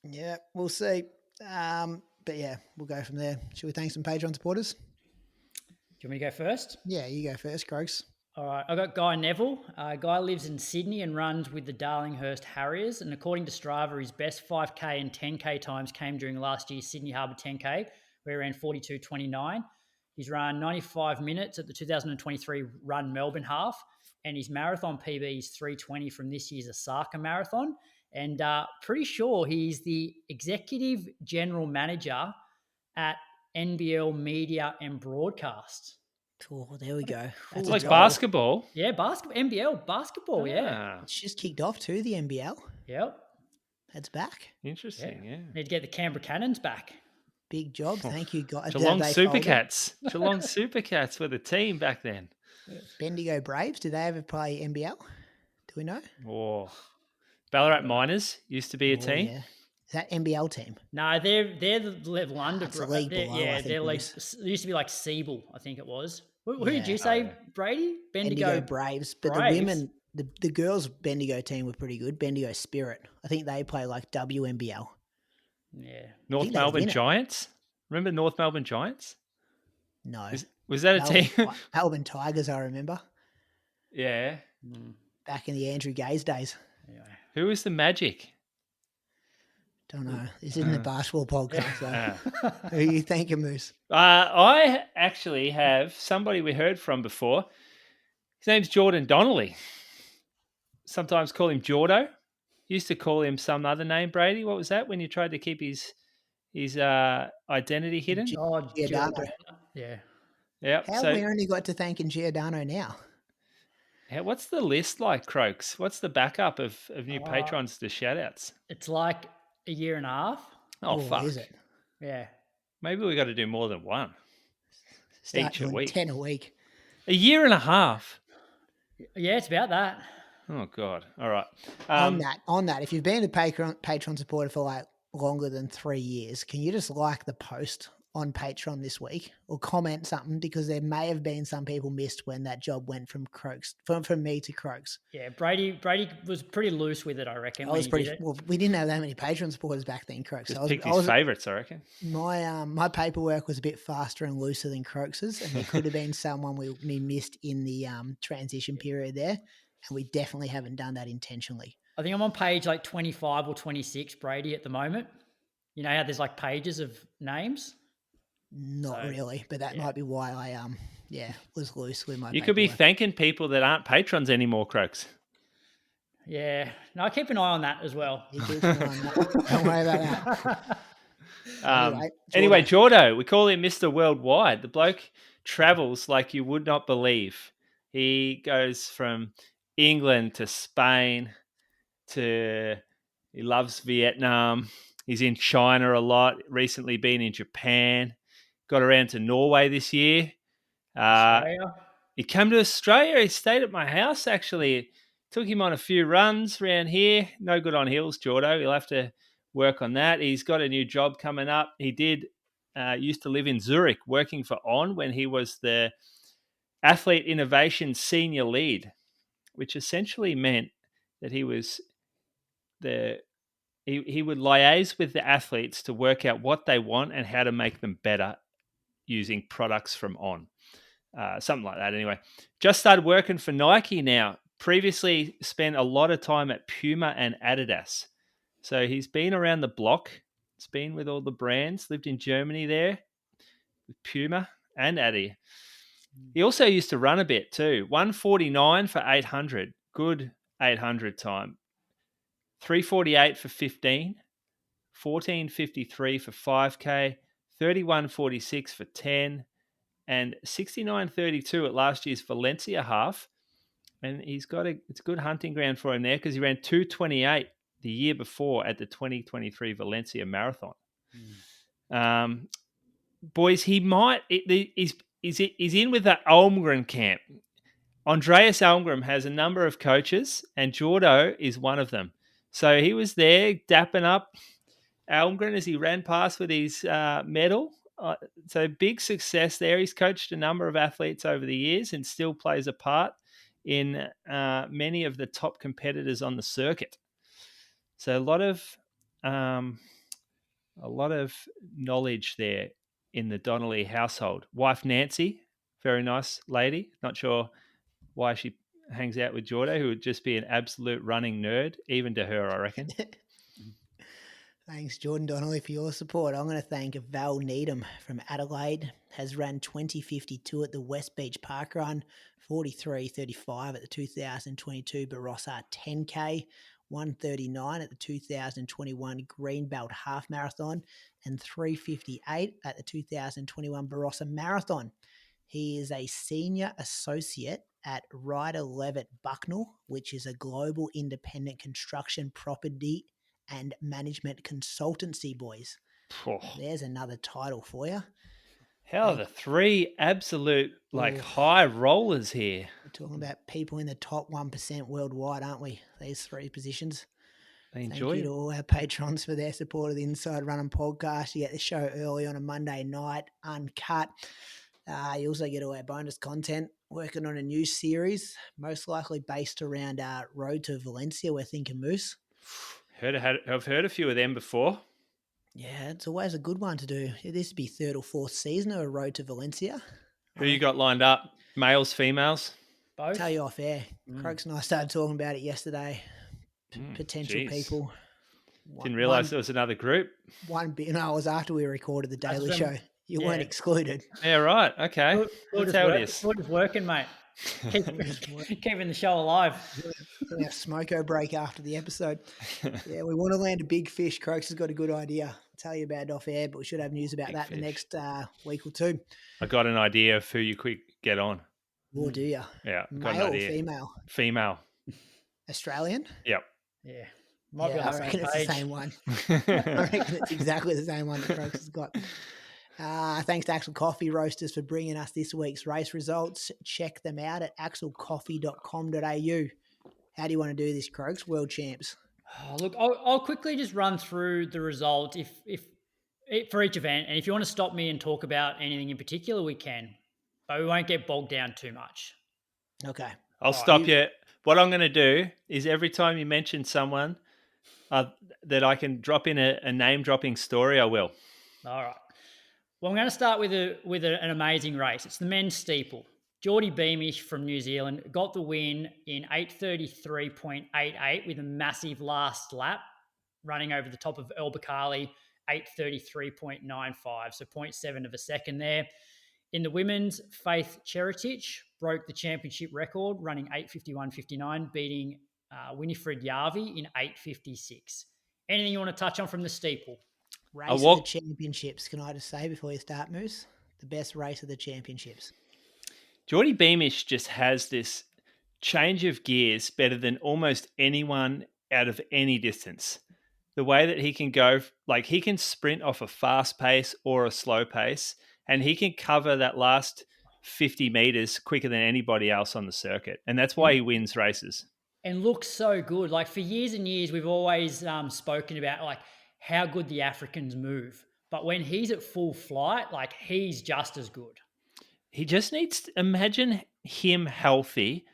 Yeah, we'll see. But yeah, we'll go from there. Should we thank some Patreon supporters? Do you want me to go first? Yeah, you go first, Croaks. All right, I got Guy Neville. Guy lives in Sydney and runs with the Darlinghurst Harriers. And according to Strava, his best 5K and 10K times came during last year's Sydney Harbour 10K, where he ran 42.29. He's run 95 minutes at the 2023 Run Melbourne Half, and his marathon PB is 3:20 from this year's Osaka Marathon. And pretty sure he's the executive general manager at NBL Media and Broadcast. Oh, there we go. It's like basketball. Yeah, basketball. NBL basketball, yeah. It's just kicked off too, the NBL. Yep. It's back. Interesting, yeah. Need to get the Canberra Cannons back. Big job. Thank you, guys. Geelong Supercats. Geelong Supercats were the team back then. Bendigo Braves, do they ever play NBL? Do we know? Oh, Ballarat Miners used to be a team. Yeah. Is that NBL team? No, they're the level under. It's a league below, I think, they're like Bruce. it used to be like Siebel, I think it was. Who Yeah. did you say, Brady? Bendigo Braves, but the women, the girls' Bendigo team were pretty good. Bendigo Spirit, I think they play like WNBL. Yeah, North Melbourne Giants. Remember North Melbourne Giants? No, was that a team? Melbourne Tigers, I remember. Yeah, back in the Andrew Gaze days. Anyway. Who was the Magic? Don't know. This isn't a basketball podcast, though. Who are you thinking, Moose? I actually have somebody we heard from before. His name's Jordan Donnelly. Sometimes call him Jordo. Used to call him some other name, Brady. What was that when you tried to keep his identity hidden? Giordano. Yeah. Yeah. How have we only got to thanking Giordano now? What's the list like, Croaks? What's the backup of new patrons to shout-outs? It's like a year and a half. Oh, fuck. Is it? Yeah. Maybe we got to do more than one. Each a week. 10 a week. A year and a half. Yeah, it's about that. Oh, God. All right. On that, if you've been a Patreon supporter for like longer than 3 years, can you just like the post on Patreon this week or comment something, because there may have been some people missed when that job went from Croaks, from me to Croaks. Yeah, Brady was pretty loose with it, I reckon. I was pretty well. We didn't have that many Patreon supporters back then, Croaks. Just picked his favourites, I reckon. My paperwork was a bit faster and looser than Croaks's, and there could have been someone we missed in the transition period there, and we definitely haven't done that intentionally. I think I'm on page like 25 or 26, Brady, at the moment. You know how there's like pages of names? Not really, but that might be why I was loose with my. You could be thanking people that aren't patrons anymore, Croaks. Yeah, no, I keep an eye on that as well. You keep an eye on that. Don't worry about that. Anyway, Jordo, we call him Mr. Worldwide. The bloke travels like you would not believe. He goes from England to Spain he loves Vietnam. He's in China a lot. Recently been in Japan. Got around to Norway this year. He came to Australia. He stayed at my house, actually. Took him on a few runs around here. No good on hills, Jordo. He'll have to work on that. He's got a new job coming up. He used to live in Zurich, working for On when he was the Athlete Innovation Senior Lead, which essentially meant that he was he would liaise with the athletes to work out what they want and how to make them better using products from On. Something like that anyway. Just started working for Nike now. Previously spent a lot of time at Puma and Adidas. So he's been around the block. He's been with all the brands, lived in Germany there with Puma and Adi. He also used to run a bit too. 149 for 800. Good 800 time. 348 for 15. 14.53 for 5K. 31.46 for 10. And 69.32 at last year's Valencia half. And it's a good hunting ground for him there because he ran 2:28 the year before at the 2023 Valencia Marathon. Boys, he's in with the Almgren camp. Andreas Almgren has a number of coaches, and Jordo is one of them. So he was there dapping up Almgren as he ran past with his medal. So big success there. He's coached a number of athletes over the years and still plays a part in many of the top competitors on the circuit. So a lot of knowledge there in the Donnelly household. Wife Nancy, very nice lady. Not sure why she hangs out with Jordo, who would just be an absolute running nerd, even to her, I reckon. Thanks, Jordan Donnelly, for your support. I'm going to thank Val Needham from Adelaide. Has run 20:52 at the West Beach Park Run, 43:35 at the 2022 Barossa 10K, 1:39 at the 2021 Greenbelt Half Marathon, and 3:58 at the 2021 Barossa Marathon. He is a senior associate at Ryder Levitt Bucknell, which is a global independent construction property and management consultancy, boys. There's another title for you. How are the three absolute high rollers here? We're talking about people in the top 1% worldwide, aren't we? These three positions. They Thank enjoy you it. to all our patrons for their support of the Inside Running podcast. You get the show early on a Monday night, uncut. You also get all our bonus content. Working on a new series, most likely based around Road to Valencia. We're thinking Moose. I've heard a few of them before. Yeah, it's always a good one to do. This would be third or fourth season of Road to Valencia. Who you got lined up? Males, females? Both. Tell you off air. Croaks and I started talking about it yesterday. Potential people. Didn't realise there was another group. It was after we recorded the Daily Show. You weren't excluded. Yeah, right. Okay. That's how it is. We're just working, mate. Keeping the show alive. We're going to have smoko break after the episode. Yeah, we want to land a big fish. Croaks has got a good idea. I'll tell you about it off air, but we should have news about that in the next week or two. I got an idea of who you quick get on. Or do you? Yeah. Male or female? Female. Australian? Yep. Yeah. I reckon it's the same one. I reckon it's exactly the same one that Croaks has got. Thanks to Axel Coffee Roasters for bringing us this week's race results. Check them out at axelcoffee.com.au. How do you want to do this, Croaks? World champs. Look, I'll quickly just run through the result if for each event, and if you want to stop me and talk about anything in particular, we can, but we won't get bogged down too much. Okay. I'll stop you. What I'm going to do is every time you mention someone that I can drop in a name-dropping story, I will. All right. Well, I'm going to start with an amazing race. It's the men's steeple. Geordie Beamish from New Zealand got the win in 8:33.88 with a massive last lap, running over the top of Bakkali, 8:33.95, so 0.7 of a second there. In the women's, Faith Cherotich broke the championship record, running 8:51.59, beating Winifred Yavi in 8:56. Anything you want to touch on from the steeple? Race of the championships, can I just say before you start, Moose? The best race of the championships. Geordie Beamish just has this change of gears better than almost anyone out of any distance. The way that he can go, like he can sprint off a fast pace or a slow pace, and he can cover that last 50 meters quicker than anybody else on the circuit. And that's why he wins races. And looks so good. Like for years and years, we've always spoken about like how good the Africans move. But when he's at full flight, like he's just as good. He just needs to imagine him healthy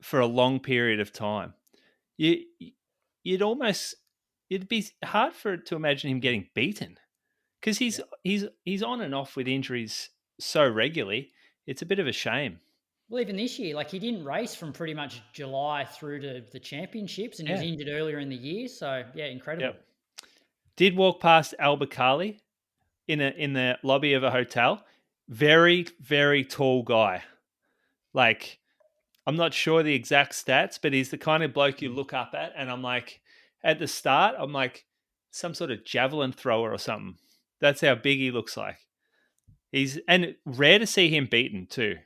for a long period of time. It'd be hard to imagine him getting beaten because he's on and off with injuries so regularly. It's a bit of a shame. Well, even this year, like he didn't race from pretty much July through to the championships, and he was injured earlier in the year. So yeah, incredible. Yep. Did walk past Bakkali in the lobby of a hotel. Very, very tall guy. Like, I'm not sure the exact stats, but he's the kind of bloke you look up at, and I'm like, at the start, I'm like some sort of javelin thrower or something. That's how big he looks like. And rare to see him beaten too.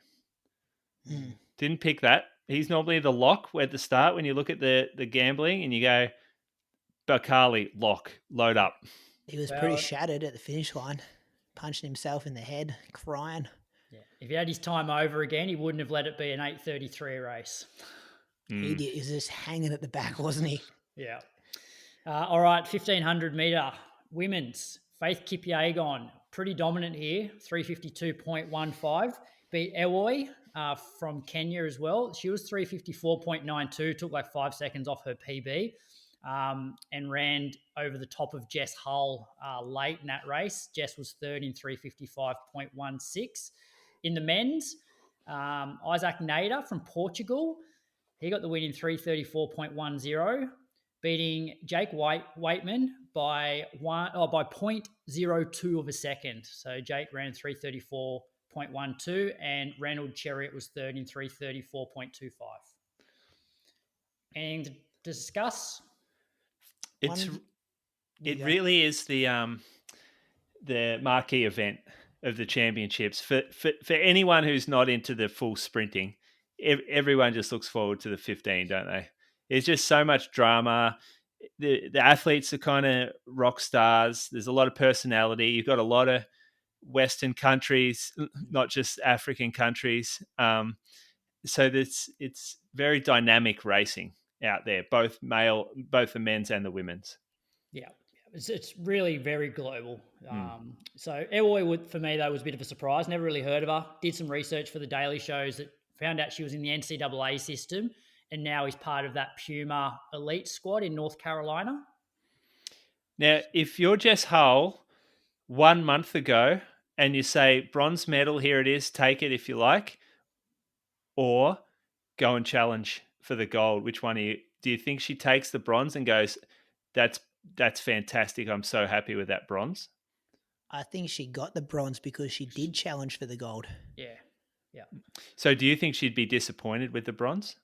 Didn't pick that. He's normally the lock at the start when you look at the gambling and you go, Bakkali, lock, load up. He was pretty shattered at the finish line, punching himself in the head, crying. Yeah. If he had his time over again, he wouldn't have let it be an 8:33 race. He did. He was just hanging at the back, wasn't he? Yeah. All right, 1,500 metre women's. Faith Kipyegon, pretty dominant here, 352.15. Beat Ewoi from Kenya as well. She was 354.92, took like 5 seconds off her PB, and ran over the top of Jess Hull late in that race. Jess was third in 355.16. In the men's, Isaac Nader from Portugal, he got the win in 334.10, beating Jake Waitman by 0.02 of a second. So Jake ran 334.12 and Reynold Chariot was third in 334.25. And to discuss, it really is the marquee event of the championships for anyone who's not into the full sprinting. Everyone just looks forward to the 15, don't they? There's just so much drama. The athletes are kind of rock stars. There's a lot of personality. You've got a lot of Western countries, not just African countries. So it's very dynamic racing. out there, both the men's and the women's. Yeah, it's really very global. Mm. So Ewoi, for me, though, was a bit of a surprise. Never really heard of her. Did some research for the Daily Shows that found out she was in the NCAA system and now is part of that Puma elite squad in North Carolina. Now, if you're Jess Hull 1 month ago and you say, bronze medal, here it is, take it if you like, or go and challenge for the gold, which one do you think she takes the bronze and goes, that's fantastic, I'm so happy with that bronze? I think she got the bronze because she did challenge for the gold. Yeah. So do you think she'd be disappointed with the bronze?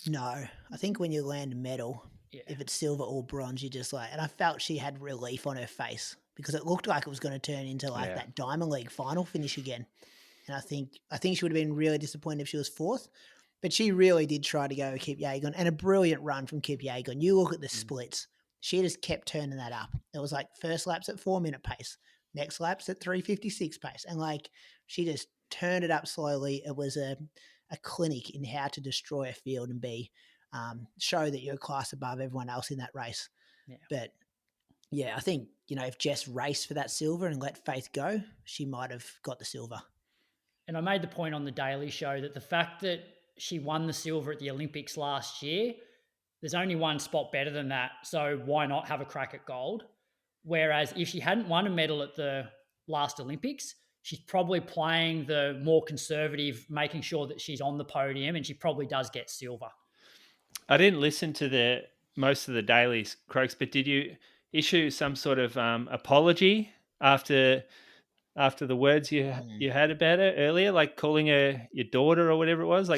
No, I think when you land a medal, if it's silver or bronze, you just and I felt she had relief on her face because it looked like it was going to turn into that Diamond League final finish again. And I think she would have been really disappointed if she was fourth, but she really did try to go Kipyegon, and a brilliant run from Kipyegon. You look at the splits, she just kept turning that up. It was like first laps at 4-minute pace, next laps at 3:56 pace, and she just turned it up slowly. It was a clinic in how to destroy a field and show that you're a class above everyone else in that race. Yeah. But yeah, I think, if Jess raced for that silver and let Faith go, she might have got the silver. And I made the point on the Daily Show that the fact that she won the silver at the Olympics last year, there's only one spot better than that. So why not have a crack at gold? Whereas if she hadn't won a medal at the last Olympics, she's probably playing the more conservative, making sure that she's on the podium, and she probably does get silver. I didn't listen to most of the dailies, Croaks, but did you issue some sort of apology after the words you had about her earlier, like calling her your daughter or whatever it was?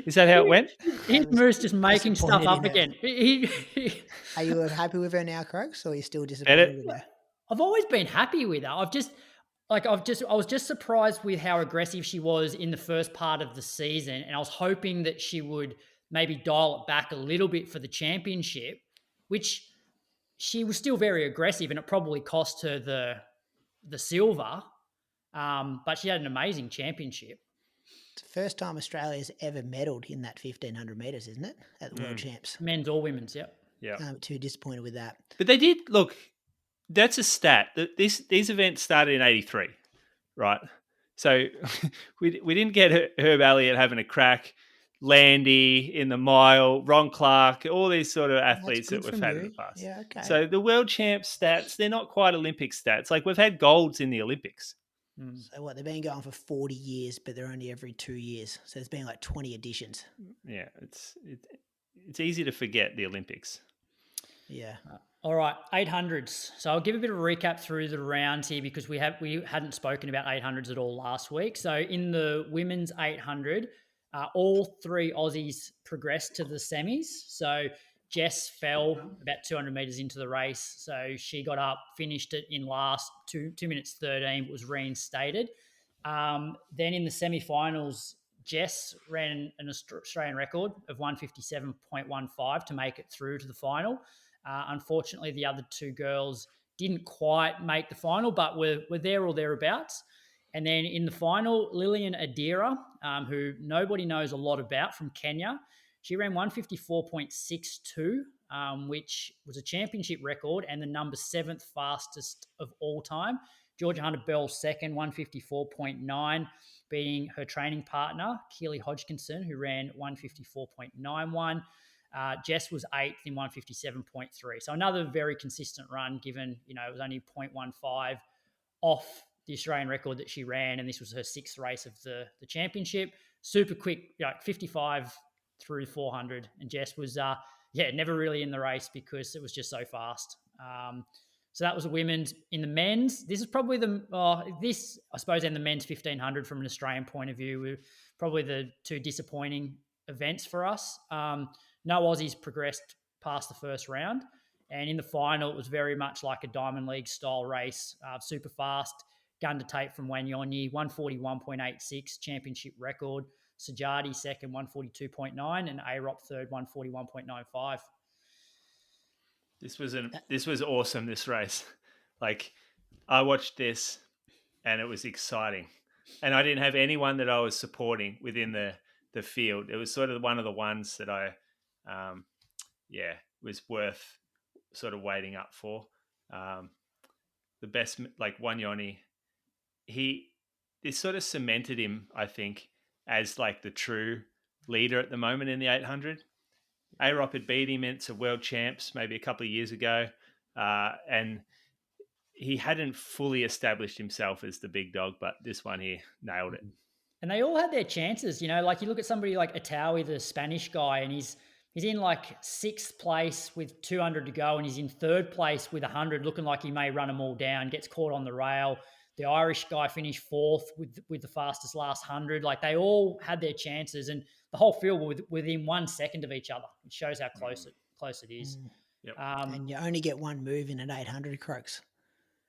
Is that how it went? His move's just making stuff up again. Are you happy with her now, Croaks, or are you still disappointed with her? I've always been happy with her. I was just surprised with how aggressive she was in the first part of the season, and I was hoping that she would maybe dial it back a little bit for the championship, which she was still very aggressive, and it probably cost her the silver. But she had an amazing championship. It's the first time Australia's ever medalled in that 1,500 metres, isn't it? At the World Champs. Men's or women's, Yeah. Too disappointed with that. But they did, look, that's a stat. These events started in 1983, right? So we didn't get Herb Elliott having a crack, Landy in the mile, Ron Clark, all these sort of athletes that we've had in the past. Yeah, okay. So the World Champs stats, they're not quite Olympic stats. Like we've had golds in the Olympics. So what, they've been going for 40 years, but they're only every 2 years. So there's been 20 editions. Yeah, it's easy to forget the Olympics. Yeah. All right, 800s. So I'll give a bit of a recap through the rounds here because we hadn't spoken about 800s at all last week. So in the women's 800, all three Aussies progressed to the semis. So Jess fell about 200 metres into the race. So she got up, finished it in last, 2 minutes 13, but was reinstated. Then in the semi-finals, Jess ran an Australian record of 157.15 to make it through to the final. Unfortunately, the other two girls didn't quite make the final, but were there or thereabouts. And then in the final, Lillian Adira, who nobody knows a lot about, from Kenya, she ran 154.62, which was a championship record and the number 7th fastest of all time. Georgia Hunter-Bell second, 154.9, beating her training partner, Keely Hodgkinson, who ran 154.91. Jess was 8th in 157.3. So another very consistent run, given, it was only 0.15 off the Australian record that she ran, and this was her 6th race of the championship. Super quick, 55 through 400, and Jess was, never really in the race because it was just so fast. So that was the women's. In the men's, this is probably I suppose, and the men's 1500 from an Australian point of view, were probably the two disappointing events for us. No Aussies progressed past the first round. And in the final, it was very much like a Diamond League style race, super fast. Gun to tape from Wanyonyi, 141.86, championship record. Sajadi second, 142.9, and Arop third, 141.95. This was awesome, this race. Like, I watched this and it was exciting. And I didn't have anyone that I was supporting within the field. It was sort of one of the ones that I was worth sort of waiting up for. The best, like Wanyoni, this sort of cemented him, I think, as like the true leader at the moment in the 800. Arop had beat him into world champs maybe a couple of years ago, and he hadn't fully established himself as the big dog, but this one here nailed it. And they all had their chances, like you look at somebody like Atawi, the Spanish guy, and he's in like 6th place with 200 to go, and he's in 3rd place with 100, looking like he may run them all down, gets caught on the rail. The Irish guy finished 4th with the fastest last 100. Like they all had their chances, and the whole field were within 1 second of each other. It shows how close it is. Yep. And you only get one move in an 800, Croaks.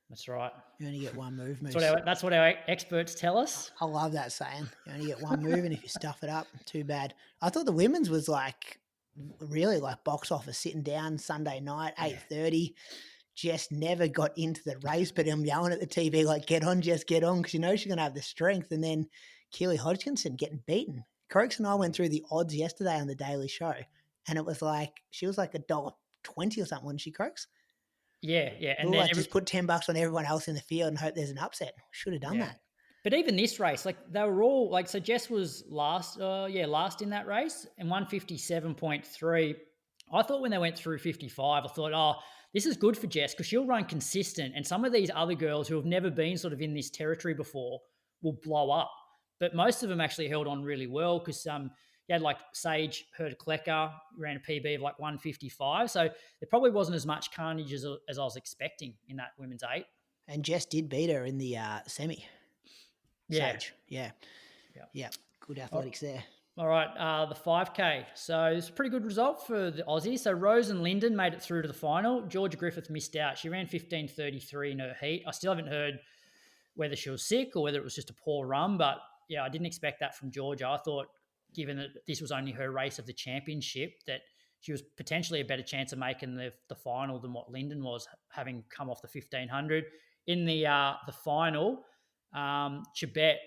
That's right. You only get one move. That's what our experts tell us. I love that saying. You only get one move, and if you stuff it up, too bad. I thought the women's was like really like box office, sitting down Sunday night, 8:30. Jess never got into the race, but I'm yelling at the TV like, "Get on, Jess, get on," because she's going to have the strength. And then Keely Hodgkinson getting beaten. Croaks and I went through the odds yesterday on the Daily Show, and it was like she was like $1.20 or something, wasn't she, Croaks? Yeah. And then just put $10 on everyone else in the field and hope there's an upset. Should have done that. But even this race, like they were all like, so Jess was last in that race and 157.3. I thought when they went through 55, I thought, this is good for Jess because she'll run consistent. And some of these other girls who have never been sort of in this territory before will blow up. But most of them actually held on really well because you had like Sage Herd-Klecker ran a PB of like 155. So there probably wasn't as much carnage as I was expecting in that women's 8. And Jess did beat her in the semi. Yeah. Sage. Yeah. Good athletics there. All right, the 5K. So it's a pretty good result for the Aussies. So Rose and Lyndon made it through to the final. Georgia Griffith missed out. She ran 15:33 in her heat. I still haven't heard whether she was sick or whether it was just a poor run, but yeah, I didn't expect that from Georgia. I thought, given that this was only her race of the championship, that she was potentially a better chance of making the final than what Lyndon was, having come off the 1500. In the final, Chebet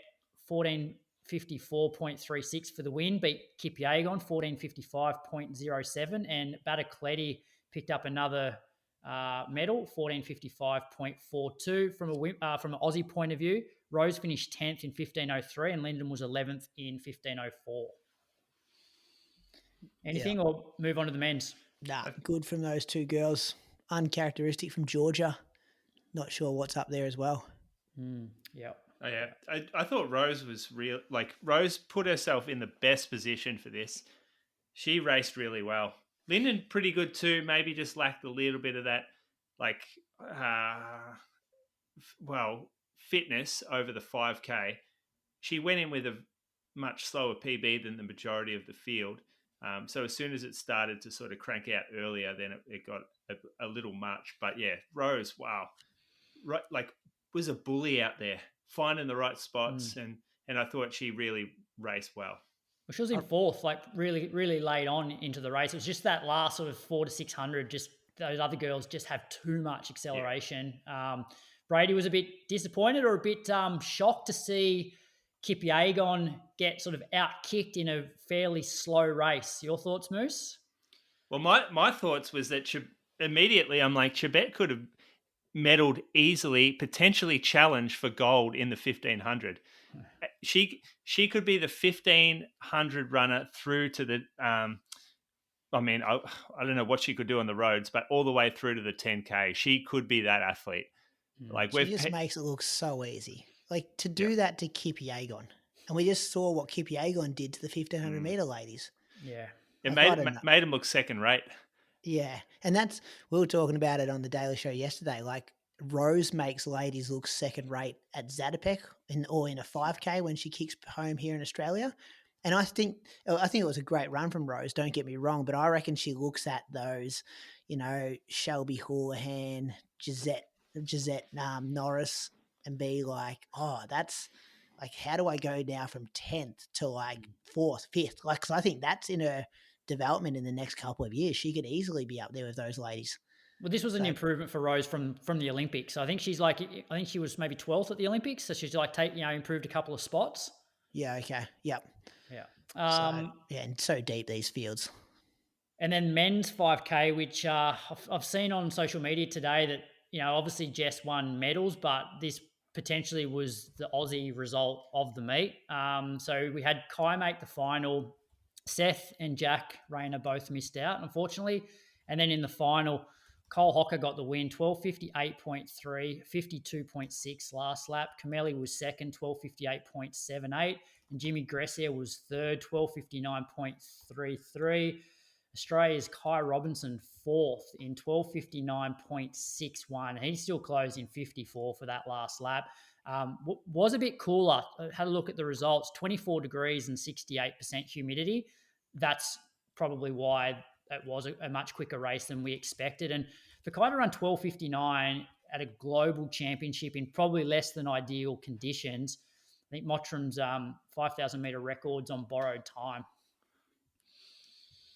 14:54.36 for the win, beat Kipyegon 14:55.07, and Bakkali picked up another medal 14:55.42. From an Aussie point of view, Rose finished 10th in 15:03 and Lyndon was 11th in 15:04. Anything or move on to the men's? Nah, good from those two girls. Uncharacteristic from Georgia. Not sure what's up there as well. Yeah. Oh, yeah. I thought Rose was real. Like, Rose put herself in the best position for this. She raced really well. Lyndon, pretty good too. Maybe just lacked a little bit of that, like, fitness over the 5K. She went in with a much slower PB than the majority of the field. So as soon as it started to sort of crank out earlier, then it got a little much. But yeah, Rose, wow. Right, like, was a bully out there, finding the right spots, and I thought she really raced well. Well, she was in 4th, like really, really late on into the race. It was just that last sort of 400 to 600, just those other girls just have too much acceleration. Yeah. Brady was a bit disappointed or a bit shocked to see Kipyegon get sort of out-kicked in a fairly slow race. Your thoughts, Moose? Well, my thoughts was that immediately I'm like, Chebet could have medaled easily, potentially challenged for gold in the 1500. She could be the 1500 runner through to the I don't know what she could do on the roads, but all the way through to the 10K. She could be that athlete. Like, she just makes it look so easy. Like, to do that to Kipyegon. And we just saw what Kipyegon did to the 1500 meter ladies. Yeah. It made him look second rate. Yeah. And we were talking about it on the Daily Show yesterday. Like, Rose makes ladies look second rate at Zatopek or in a 5K when she kicks home here in Australia. And I think it was a great run from Rose, don't get me wrong, but I reckon she looks at those, Shelby Houlihan, Gisette Norris, and be like, oh, that's like, how do I go now from 10th to like 4th, 5th? Like, because I think that's in her development in the next couple of years. She could easily be up there with those ladies. Well, this was an improvement for Rose from the Olympics. I think she was maybe 12th at the Olympics, so she's like improved a couple of spots. Yeah. Okay. Yep. Yeah. And so deep these fields. And then men's 5K, which I've seen on social media today that, obviously Jess won medals, but this potentially was the Aussie result of the meet. So we had Kai make the final. Seth and Jack Rayner both missed out, unfortunately. And then in the final, Cole Hocker got the win, 12:58.3, 52.6 last lap. Kameli was second, 12:58.78. And Jimmy Gressier was third, 12:59.33. Australia's Kai Robinson fourth in 12:59.61. He's still closed in 54 for that last lap. Was a bit cooler. I had a look at the results, 24 degrees and 68% humidity. That's probably why it was a much quicker race than we expected. And for Kai to run 12:59 at a global championship in probably less than ideal conditions, I think Mottram's 5,000 meter records on borrowed time.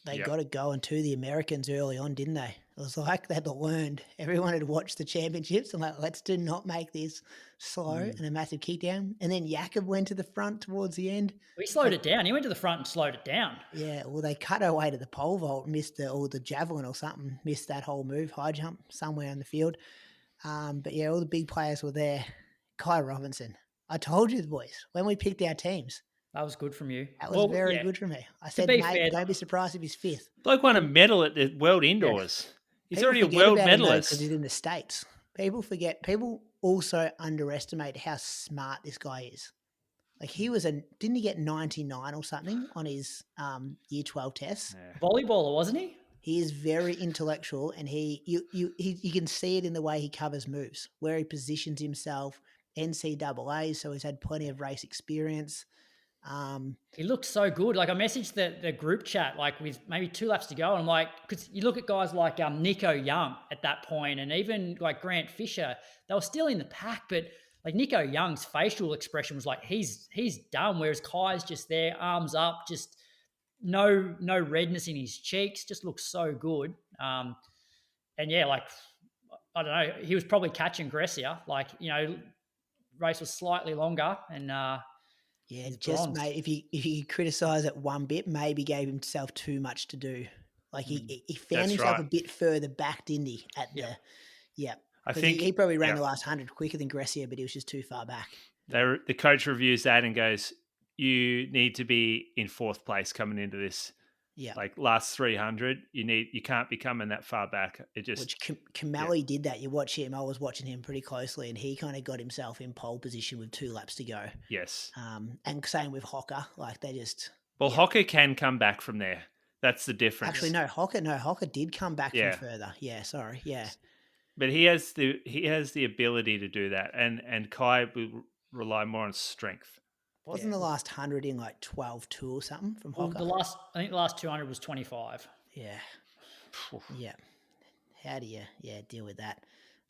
They got it going to the Americans early on, didn't they? It was like they'd learned. Everyone had watched the championships and like, let's do not make this slow and a massive kick down. And then Jakob went to the front towards the end. He slowed it down. He went to the front and slowed it down. Yeah, well, they cut her way to the pole vault, missed the javelin or something, missed that whole move, high jump somewhere in the field. But yeah, all the big players were there. Kai Robinson. I told you, boys, when we picked our teams. That was good from you. That was very good from me. I said, mate, don't be surprised if he's fifth. Bloke won a medal at the World Indoors. He's already a world medalist. Because he's in the States. People also underestimate how smart this guy is. Like didn't he get 99 or something on his year 12 tests? Yeah. Volleyballer, wasn't he? He is very intellectual, and you can see it in the way he covers moves, where he positions himself, NCAA, so he's had plenty of race experience. He looked so good. Like I messaged the group chat, like with maybe 2 laps to go. And I'm like, because you look at guys like Nico Young at that point, and even like Grant Fisher, they were still in the pack, but like Nico Young's facial expression was like, he's done. Whereas Kai's just there, arms up, just no redness in his cheeks, just looks so good. And yeah, like, I don't know, he was probably catching Gressier. Like, race was slightly longer and, yeah, just mate, if you criticise it one bit, maybe gave himself too much to do. Like he found himself a bit further back, didn't he? I think he probably ran the last 100 quicker than Gressier, but he was just too far back. The coach reviews that and goes, "You need to be in fourth place coming into this. Yeah, like last 300, you can't be coming that far back. Which Kameli did that. You watch him. I was watching him pretty closely, and he kind of got himself in pole position with 2 laps to go. Yes. And same with Hocker. Like they just. Well, Hocker can come back from there. That's the difference. Actually, no, Hocker did come back from further. Yeah, sorry. Yeah. But he has the ability to do that, and Kai will rely more on strength. Wasn't the last 100 in like 12.2 or something from Hocker? I think the last 200 was 25. Yeah. Yeah. How do you deal with that?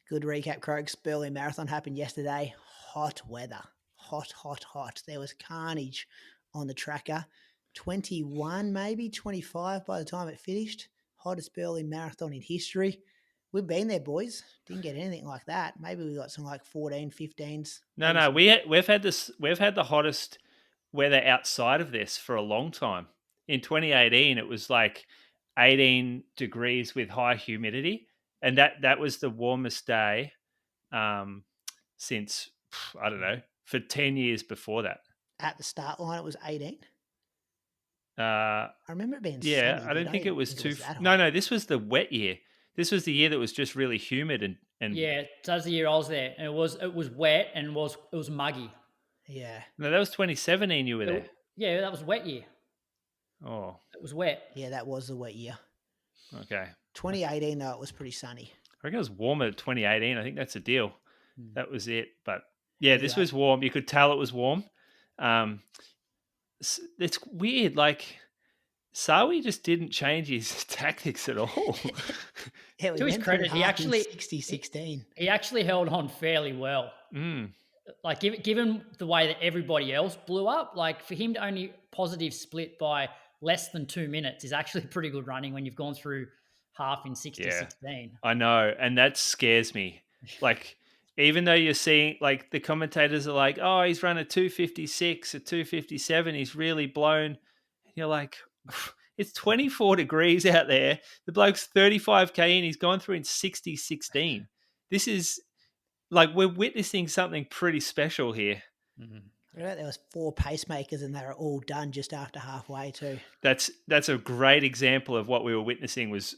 Good recap, Croaks. Berlin Marathon happened yesterday. Hot weather. Hot. There was carnage on the tracker. 21, maybe 25 by the time it finished. Hottest Berlin Marathon in history. We've been there, boys. Didn't get anything like that. Maybe we got some like 14, 15s. No. We've had the hottest weather outside of this for a long time. In 2018, it was like 18 degrees with high humidity, and that was the warmest day since I don't know, for 10 years before that. At the start line, it was 18. I remember it being sunny, I don't think it was too. No, this was the wet year. This was the year that was just really humid and yeah, that was the year I was there, and it was wet and it was muggy. Yeah. No, that was 2017. You were there. Yeah, that was wet year. Oh, it was wet. Yeah, that was the wet year. Okay. 2018 though, it was pretty sunny. I reckon it was warmer at 2018. I think that's a deal. That was it. But yeah, this was warm. You could tell it was warm. It's weird. Like Sawi just didn't change his tactics at all. To his credit, he actually 60-16. He actually held on fairly well. Like given the way that everybody else blew up, like for him to only positive split by less than 2 minutes is actually pretty good running when you've gone through half in 60-16. I know, and that scares me. Like even though you're seeing, like the commentators are like, "Oh, he's run a 2:56, a 2:57. He's really blown." You're like, It's 24 degrees out there. The bloke's 35K in. He's gone through in 60-16. This is like we're witnessing something pretty special here. There was 4 pacemakers and they were all done just after halfway too. That's a great example of what we were witnessing was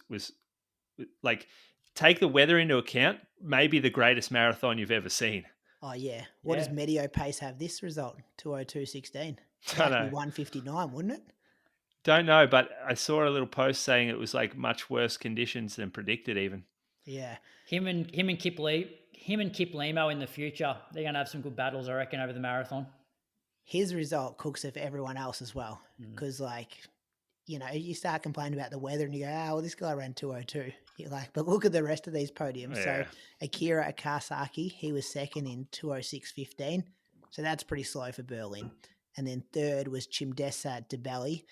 like, take the weather into account, maybe the greatest marathon you've ever seen. Oh, yeah. What does Medio Pace have this result? 2:02.16. Don't That'd know. be 1:59, wouldn't it? Don't know, but I saw a little post saying it was like much worse conditions than predicted even. Yeah. Him and Kip Limo in the future, they're going to have some good battles, I reckon, over the marathon. His result cooks it for everyone else as well. Because, you start complaining about the weather and you go, well, this guy ran 2:02. You're like, but look at the rest of these podiums. Yeah. So Akira Akasaki, he was second in 2:06.15. So that's pretty slow for Berlin. And then third was Chimdesa Debeli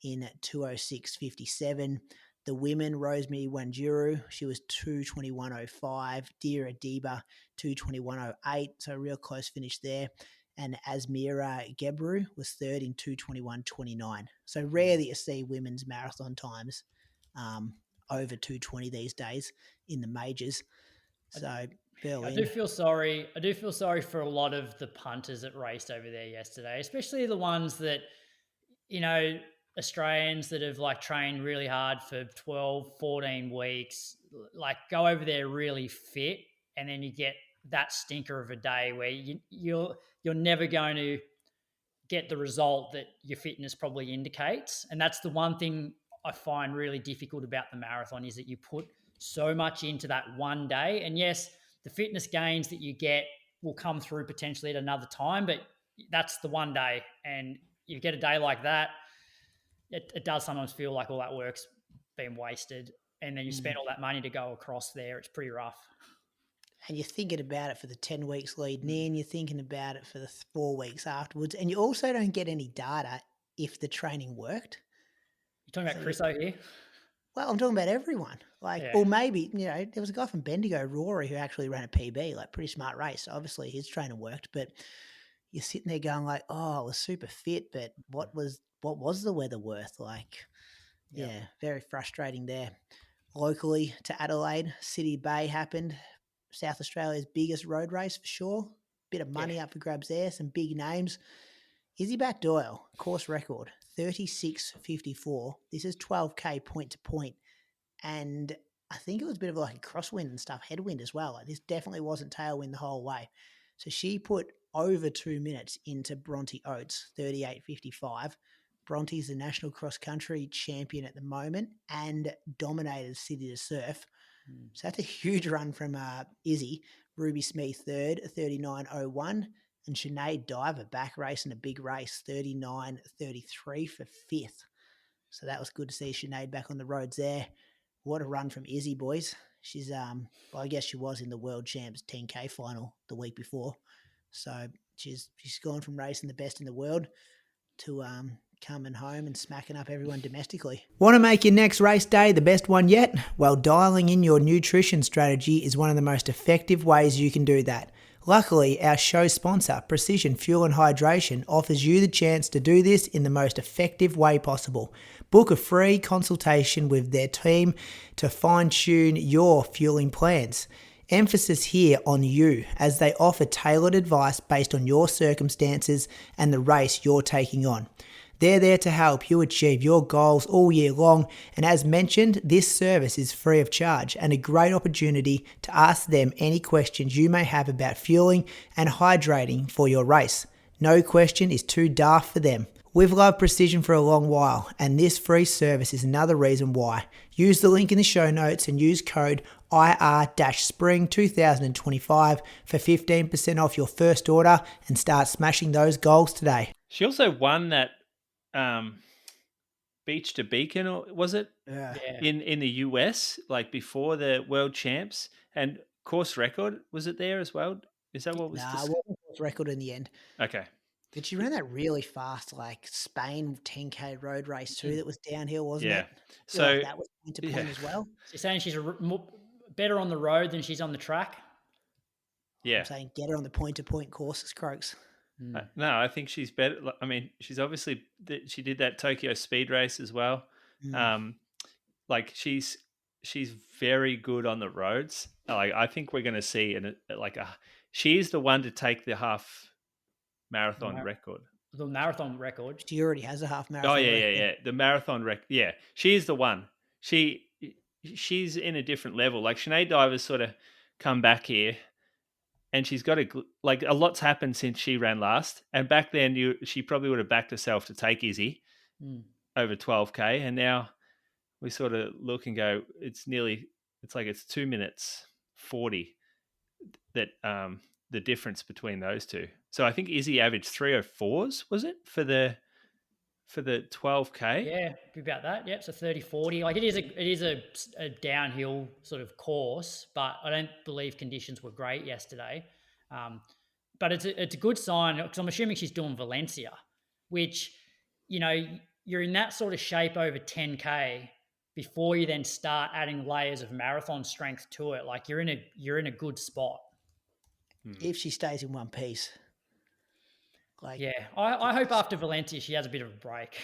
in 2:06.57. The women, Rosemary Wanjiru, she was 2:21.05. Dira Deba, 2:21.08. So a real close finish there. And Asmira Gebru was third in 2:21.29. So rare that you see women's marathon times over 2:20 these days in the majors. So Berlin. I do feel sorry for a lot of the punters that raced over there yesterday, especially the ones that, Australians that have like trained really hard for 12, 14 weeks, like go over there really fit, and then you get that stinker of a day where you're never going to get the result that your fitness probably indicates. And that's the one thing I find really difficult about the marathon is that you put so much into that one day. And yes, the fitness gains that you get will come through potentially at another time, but that's the one day. And you get a day like that, it does sometimes feel like all that work's been wasted. And then you spend all that money to go across there. It's pretty rough. And you're thinking about it for the 10 weeks leading in, you're thinking about it for the 4 weeks afterwards, and you also don't get any data if the training worked. You're talking about Chriso here? Well, I'm talking about everyone. Or maybe, there was a guy from Bendigo, Rory, who actually ran a PB, pretty smart race. Obviously, his training worked, but you're sitting there going I was super fit, but what was the weather worth? Very frustrating there. Locally to Adelaide, City Bay happened. South Australia's biggest road race for sure. Bit of money up for grabs there, some big names. Izzy Doyle, course record, 36.54. This is 12K point to point. And I think it was a bit of like a crosswind and stuff, headwind as well. This definitely wasn't tailwind the whole way. So she put over 2 minutes into Bronte Oates, 38.55. Bronte's the national cross-country champion at the moment and dominated City to Surf. So that's a huge run from Izzy. Ruby Smith third, 39.01. And Sinead Diver back racing a big race, 39.33 for fifth. So that was good to see Sinead back on the roads there. What a run from Izzy, boys. She's, I guess she was in the World Champs 10K final the week before. So she's gone from racing the best in the world to coming home and smacking up everyone domestically. Want to make your next race day the best one yet? Well, dialing in your nutrition strategy is one of the most effective ways you can do that. Luckily, our show sponsor, Precision Fuel and Hydration, offers you the chance to do this in the most effective way possible. Book a free consultation with their team to fine-tune your fueling plans. Emphasis here on you, as they offer tailored advice based on your circumstances and the race you're taking on. They're there to help you achieve your goals all year long, and as mentioned, this service is free of charge and a great opportunity to ask them any questions you may have about fueling and hydrating for your race. No question is too daft for them. We've loved Precision for a long while, and this free service is another reason why. Use the link in the show notes and use code IR-SPRING2025 for 15% off your first order and start smashing those goals today. She also won that Beach to Beacon, or was it? Yeah. In the US, like before the World Champs, and course record, was it there as well? Is that what was? It wasn't course record in the end. Okay. But she ran that really fast, Spain 10K road race too. That was downhill, wasn't it? So that was point to point as well. So you're saying she's better on the road than she's on the track? Yeah. I'm saying get her on the point to point courses, Croaks. No, I think she's better. I mean, she's obviously, she did that Tokyo speed race as well. Like she's very good on the roads. Like I think we're going to see she's the one to take the half marathon record. The marathon record. She already has a half Oh marathon record. yeah. The marathon record. Yeah, she's the one. She's in a different level. Like Sinead Diver's sort of come back here, and she's got a lot's happened since she ran last. And back then, she probably would have backed herself to take Izzy over 12K, and now we sort of look and go, it's 2 minutes 40 that the difference between those two. So I think Izzy averaged 3:04s, was it, for the 12K? Yeah, be about that. Yep, so 30-40. Like it is a downhill sort of course, but I don't believe conditions were great yesterday. But it's a good sign because I'm assuming she's doing Valencia, which, you're in that sort of shape over 10K before you then start adding layers of marathon strength to it. Like you're in a good spot. If she stays in one piece. I hope after Valencia she has a bit of a break.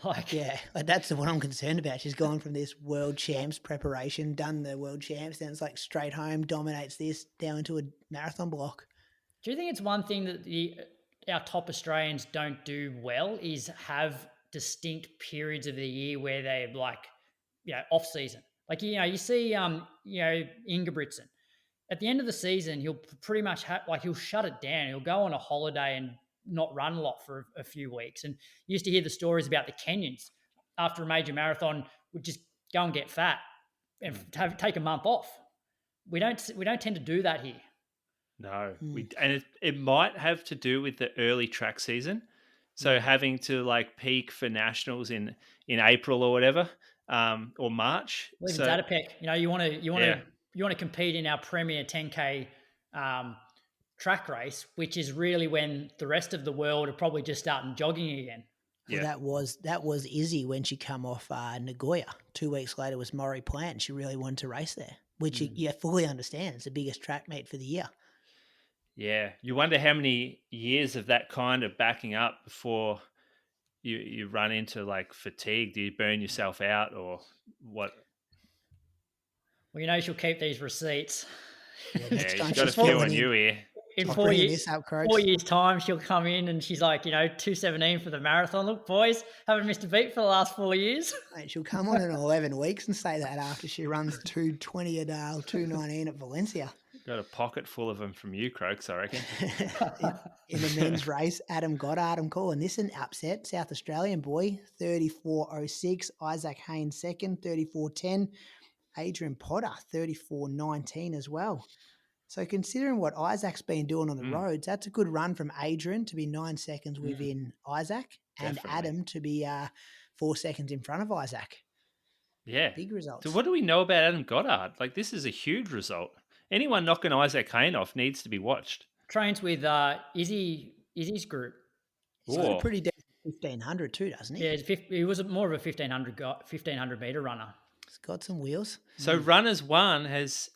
That's the one I'm concerned about. She's gone from this world champs preparation, done the world champs, then it's like straight home, dominates this, down into a marathon block. Do you think it's one thing that our top Australians don't do well is have distinct periods of the year where they're off season? Like, you see, Ingebrigtsen. At the end of the season, he'll pretty much he'll shut it down. He'll go on a holiday and not run a lot for a few weeks. And you used to hear the stories about the Kenyans after a major marathon would just go and get fat and take a month off. We don't tend to do that here. No, and it might have to do with the early track season. So having to peak for nationals in April or whatever, or March. Well, even Datapec, you want to compete in our premier 10K track race, which is really when the rest of the world are probably just starting jogging again. Well, that was Izzy when she come off Nagoya. 2 weeks later was Maury Plant. She really wanted to race there, which you fully understand. It's the biggest track meet for the year. Yeah, you wonder how many years of that kind of backing up before you run into fatigue. Do you burn yourself out or what? Well, she'll keep these receipts. She's got a few on you here. In 4 years, 4 years' time, she'll come in and she's like, 2:17 for the marathon. Look, boys, haven't missed a beat for the last 4 years. Mate, she'll come on in 11 weeks and say that after she runs 2:20 a Dale, 2:19 at Valencia. Got a pocket full of them from you, Croaks, I reckon. in the men's race, Adam Goddard, I'm calling this an upset. South Australian boy, 34.06. Isaac Haynes second, 34.10. Adrian Potter, 34.19 as well. So considering what Isaac's been doing on the roads, that's a good run from Adrian to be 9 seconds within Isaac and Adam to be 4 seconds in front of Isaac. Yeah. Big results. So what do we know about Adam Goddard? This is a huge result. Anyone knocking Isaac Haynes off needs to be watched. Trains with Izzy's group. He's got a pretty decent 1500 too, doesn't he? Yeah, he was more of a 1500 meter runner. He's got some wheels. So Runners One has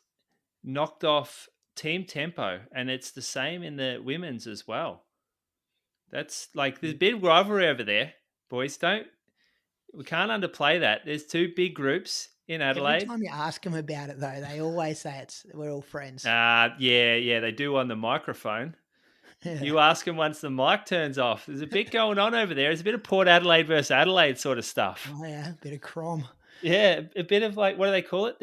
knocked off Team Tempo, and it's the same in the women's as well. That's there's a bit of rivalry over there, boys. We can't underplay that. There's two big groups in Adelaide. Every time you ask them about it, though, they always say we're all friends. Yeah, they do on the microphone. Yeah. You ask them once the mic turns off. There's a bit going on over there. There's a bit of Port Adelaide versus Adelaide sort of stuff. Oh yeah, a bit of crom. Yeah, a bit of what do they call it?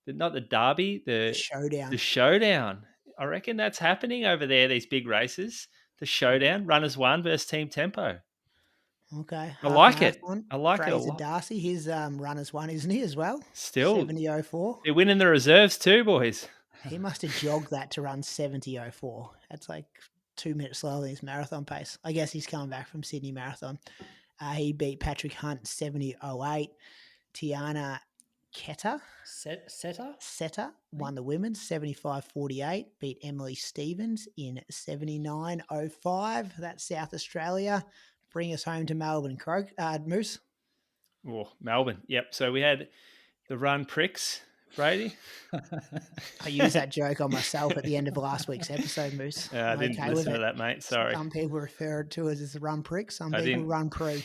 Not the derby, the showdown. The showdown. I reckon that's happening over there. These big races, the showdown, Runners One versus Team Tempo. Okay. I like it. Fraser a lot. Darcy, his Runners One, isn't he, as well? Still. 70.04. They're winning the reserves too, boys. He must have jogged that to run 70.04. That's 2 minutes slower than his marathon pace. I guess he's coming back from Sydney Marathon. He beat Patrick Hunt 70.08. Tiana Setter won the women's 75.48. Beat Emily Stevens in 79.05. That's South Australia. Bring us home to Melbourne, Moose. Oh, Melbourne. Yep. So we had the run pricks Brady? I used that joke on myself at the end of last week's episode, Moose. I I'm didn't okay with listen to it. that, mate. Sorry. Some people refer to it as a run prick. Some I people didn't- run pre.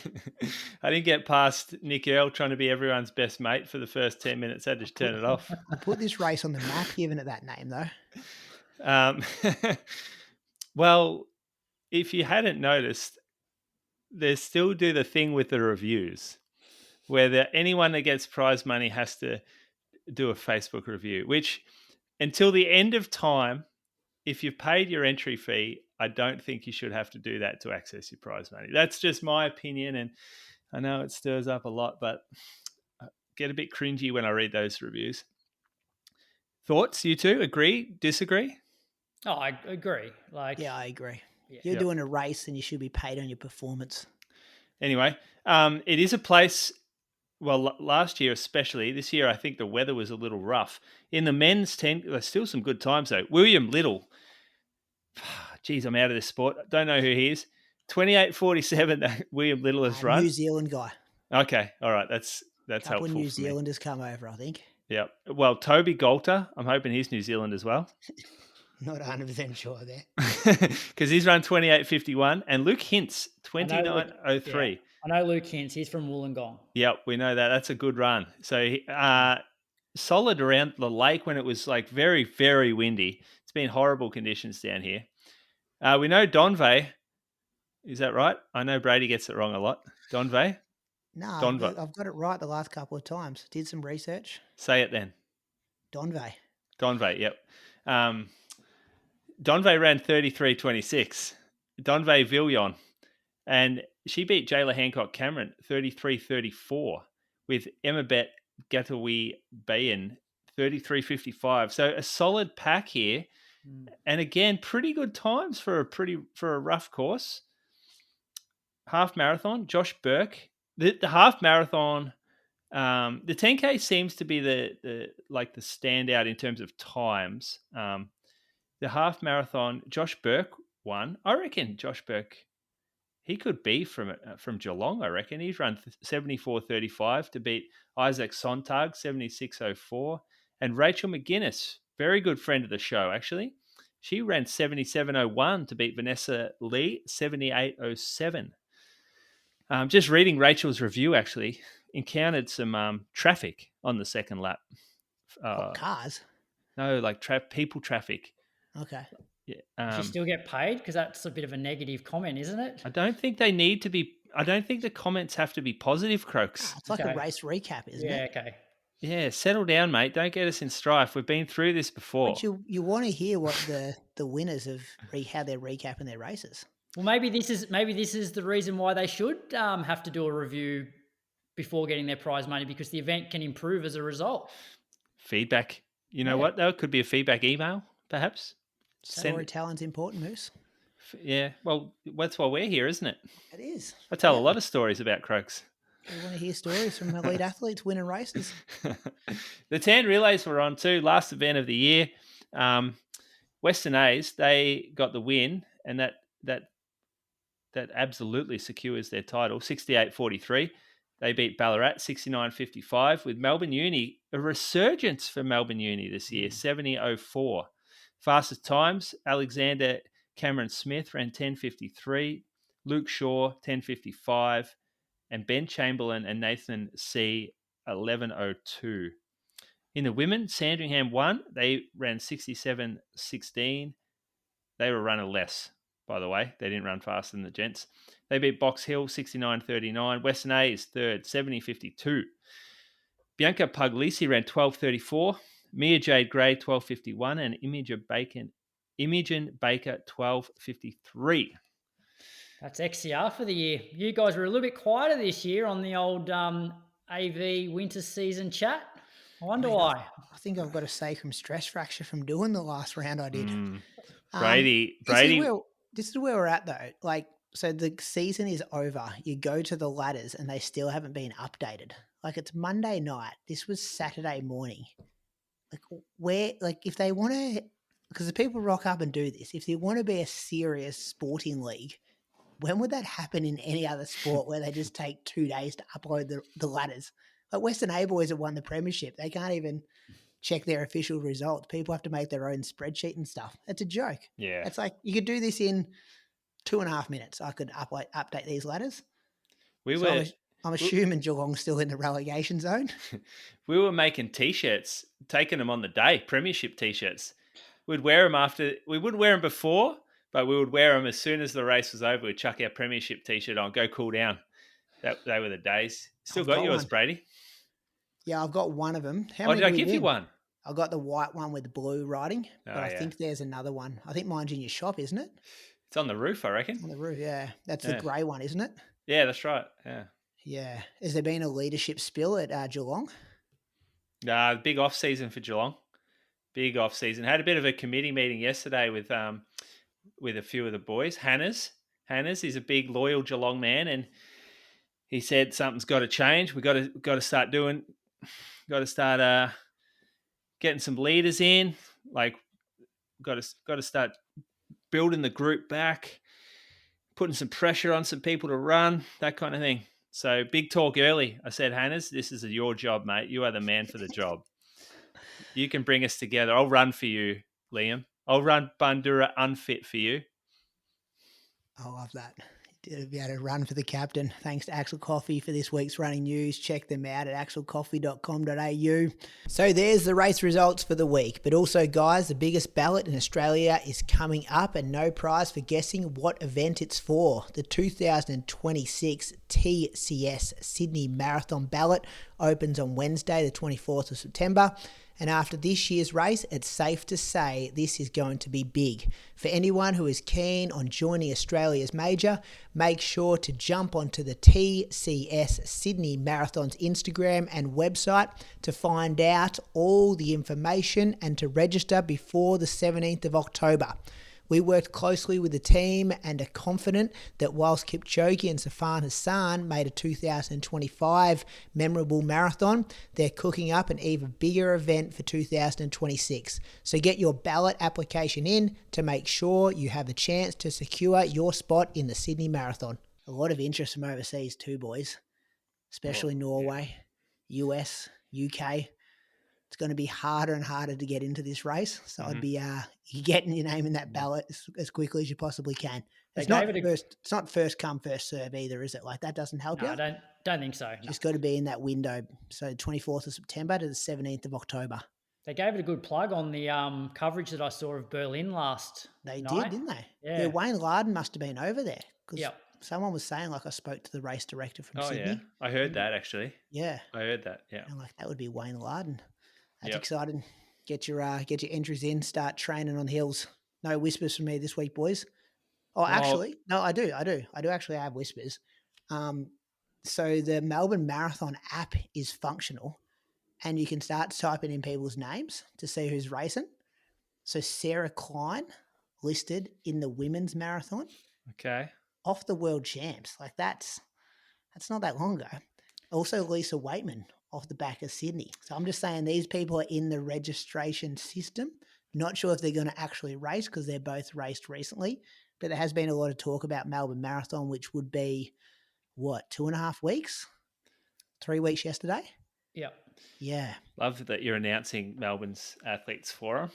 I didn't get past Nick Earl trying to be everyone's best mate for the first 10 minutes. I had to just turn it off. I put this race on the map, given it that name, though. Well, if you hadn't noticed, they still do the thing with the reviews where anyone that gets prize money has to do a Facebook review, which until the end of time, if you've paid your entry fee, I don't think you should have to do that to access your prize money. That's just my opinion, and I know it stirs up a lot, but I get a bit cringy when I read those reviews. Thoughts, you two? Agree? Disagree? Oh, I agree. Yeah, I agree. Yeah. You're doing a race and you should be paid on your performance. Anyway, it is a place, well, last year especially. This year I think the weather was a little rough. In the men's 10, there's still some good times though. William Little, geez, I'm out of this sport. Don't know who he is. 28:47 that William Little has run. New Zealand guy. Okay, all right, that's Couple helpful of New for me. Zealanders come over, I think. Yeah. Well, Toby Golter, I'm hoping he's New Zealand as well. Not 100% sure there. Because he's run 28:51. And Luke Hintz, 29:03. I know Luke Hintz. He's from Wollongong. Yep, we know that. That's a good run. So solid around the lake when it was like very, very windy. It's been horrible conditions down here. We know Donvey. Is that right? I know Brady gets it wrong a lot. Donvey? No, Donva. I've got it right the last couple of times. Did some research. Say it then. Donvey. Donvey, yep. Donvey ran 33:26. Donvey Villion. And she beat Jayla Hancock Cameron 33:34 with Emmabet Gatawi Bayan 33:55. So a solid pack here. And again, pretty good times for a rough course. Half marathon, Josh Burke. The half marathon, the 10K seems to be the standout in terms of times. The half marathon, Josh Burke won. I reckon Josh Burke, he could be from Geelong. I reckon he's run 74:35 to beat Isaac Sontag 76:04, and Rachel McGuinness, very good friend of the show actually. She ran 77:01 to beat Vanessa Lee 78:07. Just reading Rachel's review, actually, encountered some traffic on the second lap. Cars? No, like people traffic. Okay. Yeah. She still get paid? Because that's a bit of a negative comment, isn't it? I don't think they need to be. I don't think the comments have to be positive, Croaks. It's like a race recap, isn't it? Yeah, okay. Yeah, settle down, mate. Don't get us in strife. We've been through this before. But you want to hear what the winners of how they're recapping their races. Well, maybe this is the reason why they should have to do a review before getting their prize money, because the event can improve as a result. Feedback. You know what, though? It could be a feedback email, perhaps. Storytelling's important, Moose. Yeah, well, that's why we're here, isn't it? It is. I tell a lot of stories about Croaks. We want to hear stories from elite athletes winning races. The tan relays were on too. Last event of the year. Western A's, they got the win, and that absolutely secures their title. 68:43. They beat Ballarat 69:55 with Melbourne Uni, a resurgence for Melbourne Uni this year, 70:04. Fastest times, Alexander Cameron Smith ran 10:53, Luke Shaw 10:55, and Ben Chamberlain and Nathan C 11:02. In the women, Sandringham won. They ran 67:16. They were a runner less, by the way. They didn't run faster than the gents. They beat Box Hill 69:39. Western A is third, 70:52. Bianca Puglisi ran 12:34. Mia Jade Gray 12:51, and Imogen Baker 12:53. That's XCR for the year. You guys were a little bit quieter this year on the old AV winter season chat. I wonder why. I think I've got a sacrum stress fracture from doing the last round I did. Brady. This is where we're at though. Like, so the season is over. You go to the ladders and they still haven't been updated. Like, it's Monday night. This was Saturday morning. If they want to, because the people rock up and do this, if they want to be a serious sporting league, when would that happen in any other sport where they just take 2 days to upload the ladders? Like, Western A boys have won the premiership. They can't even check their official results. People have to make their own spreadsheet and stuff. It's a joke. Yeah. It's like you could do this in 2.5 minutes. I could update these ladders. I'm assuming Geelong's still in the relegation zone. We were making T-shirts, taking them on the day, premiership T-shirts. We'd wear them we wouldn't wear them before, but we would wear them as soon as the race was over. We'd chuck our premiership T-shirt on, go cool down. They were the days. Still got yours, Brady? Yeah, I've got one of them. How many did I give you one? I got the white one with the blue writing, but I think there's another one. I think mine's in your shop, isn't it? It's on the roof, I reckon. On the roof, yeah. That's the grey one, isn't it? Yeah, that's right. Yeah. Yeah. Has there been a leadership spill at Geelong? Big off season for Geelong. Big off season. Had a bit of a committee meeting yesterday with a few of the boys. Hannah's is a big loyal Geelong man, and he said something's got to change. We got to start getting some leaders in. Like, got to start building the group back, putting some pressure on some people to run, that kind of thing. So big talk early. I said, Hannah's, this is your job, mate. You are the man for the job. You can bring us together. I'll run for you, Liam. I'll run Bandura unfit for you. I love that. To be able to run for the captain. Thanks to Axel Coffee for this week's running news. Check them out at axelcoffee.com.au. So there's the race results for the week. But also, guys, the biggest ballot in Australia is coming up, and no prize for guessing what event it's for. The 2026 TCS Sydney Marathon ballot opens on Wednesday, the 24th of September. And after this year's race, it's safe to say this is going to be big. For anyone who is keen on joining Australia's major, make sure to jump onto the TCS Sydney Marathon's Instagram and website to find out all the information and to register before the 17th of October. We worked closely with the team and are confident that whilst Kipchoge and Soufiane Hassan made a 2025 memorable marathon, they're cooking up an even bigger event for 2026. So get your ballot application in to make sure you have a chance to secure your spot in the Sydney Marathon. A lot of interest from overseas too, boys, especially Norway, US, UK. It's going to be harder and harder to get into this race. So I'd be getting your name in that ballot as quickly as you possibly can. It's not first come, first serve either, is it? Like, that doesn't help you? I don't think so. Just got to be in that window. So 24th of September to the 17th of October. They gave it a good plug on the coverage that I saw of Berlin last night. They did, didn't they? Yeah. Wayne Larden must have been over there because someone was saying, like, I spoke to the race director from Sydney. Yeah. I heard that, actually. Yeah. I heard that, yeah. And like, that would be Wayne Larden. That's exciting. Get your entries in. Start training on the hills. No whispers from me this week, boys. Oh, actually, no, I do actually have whispers. So the Melbourne Marathon app is functional, and you can start typing in people's names to see who's racing. So Sarah Klein listed in the women's marathon. Okay. Off the world champs. Like, that's not that long ago. Also Lisa Waitman off the back of Sydney. So I'm just saying these people are in the registration system. Not sure if they're going to actually race because they're both raced recently, but there has been a lot of talk about Melbourne Marathon, which would be, 2.5 weeks? 3 weeks yesterday? Yep. Yeah. Love that you're announcing Melbourne's athletes forum.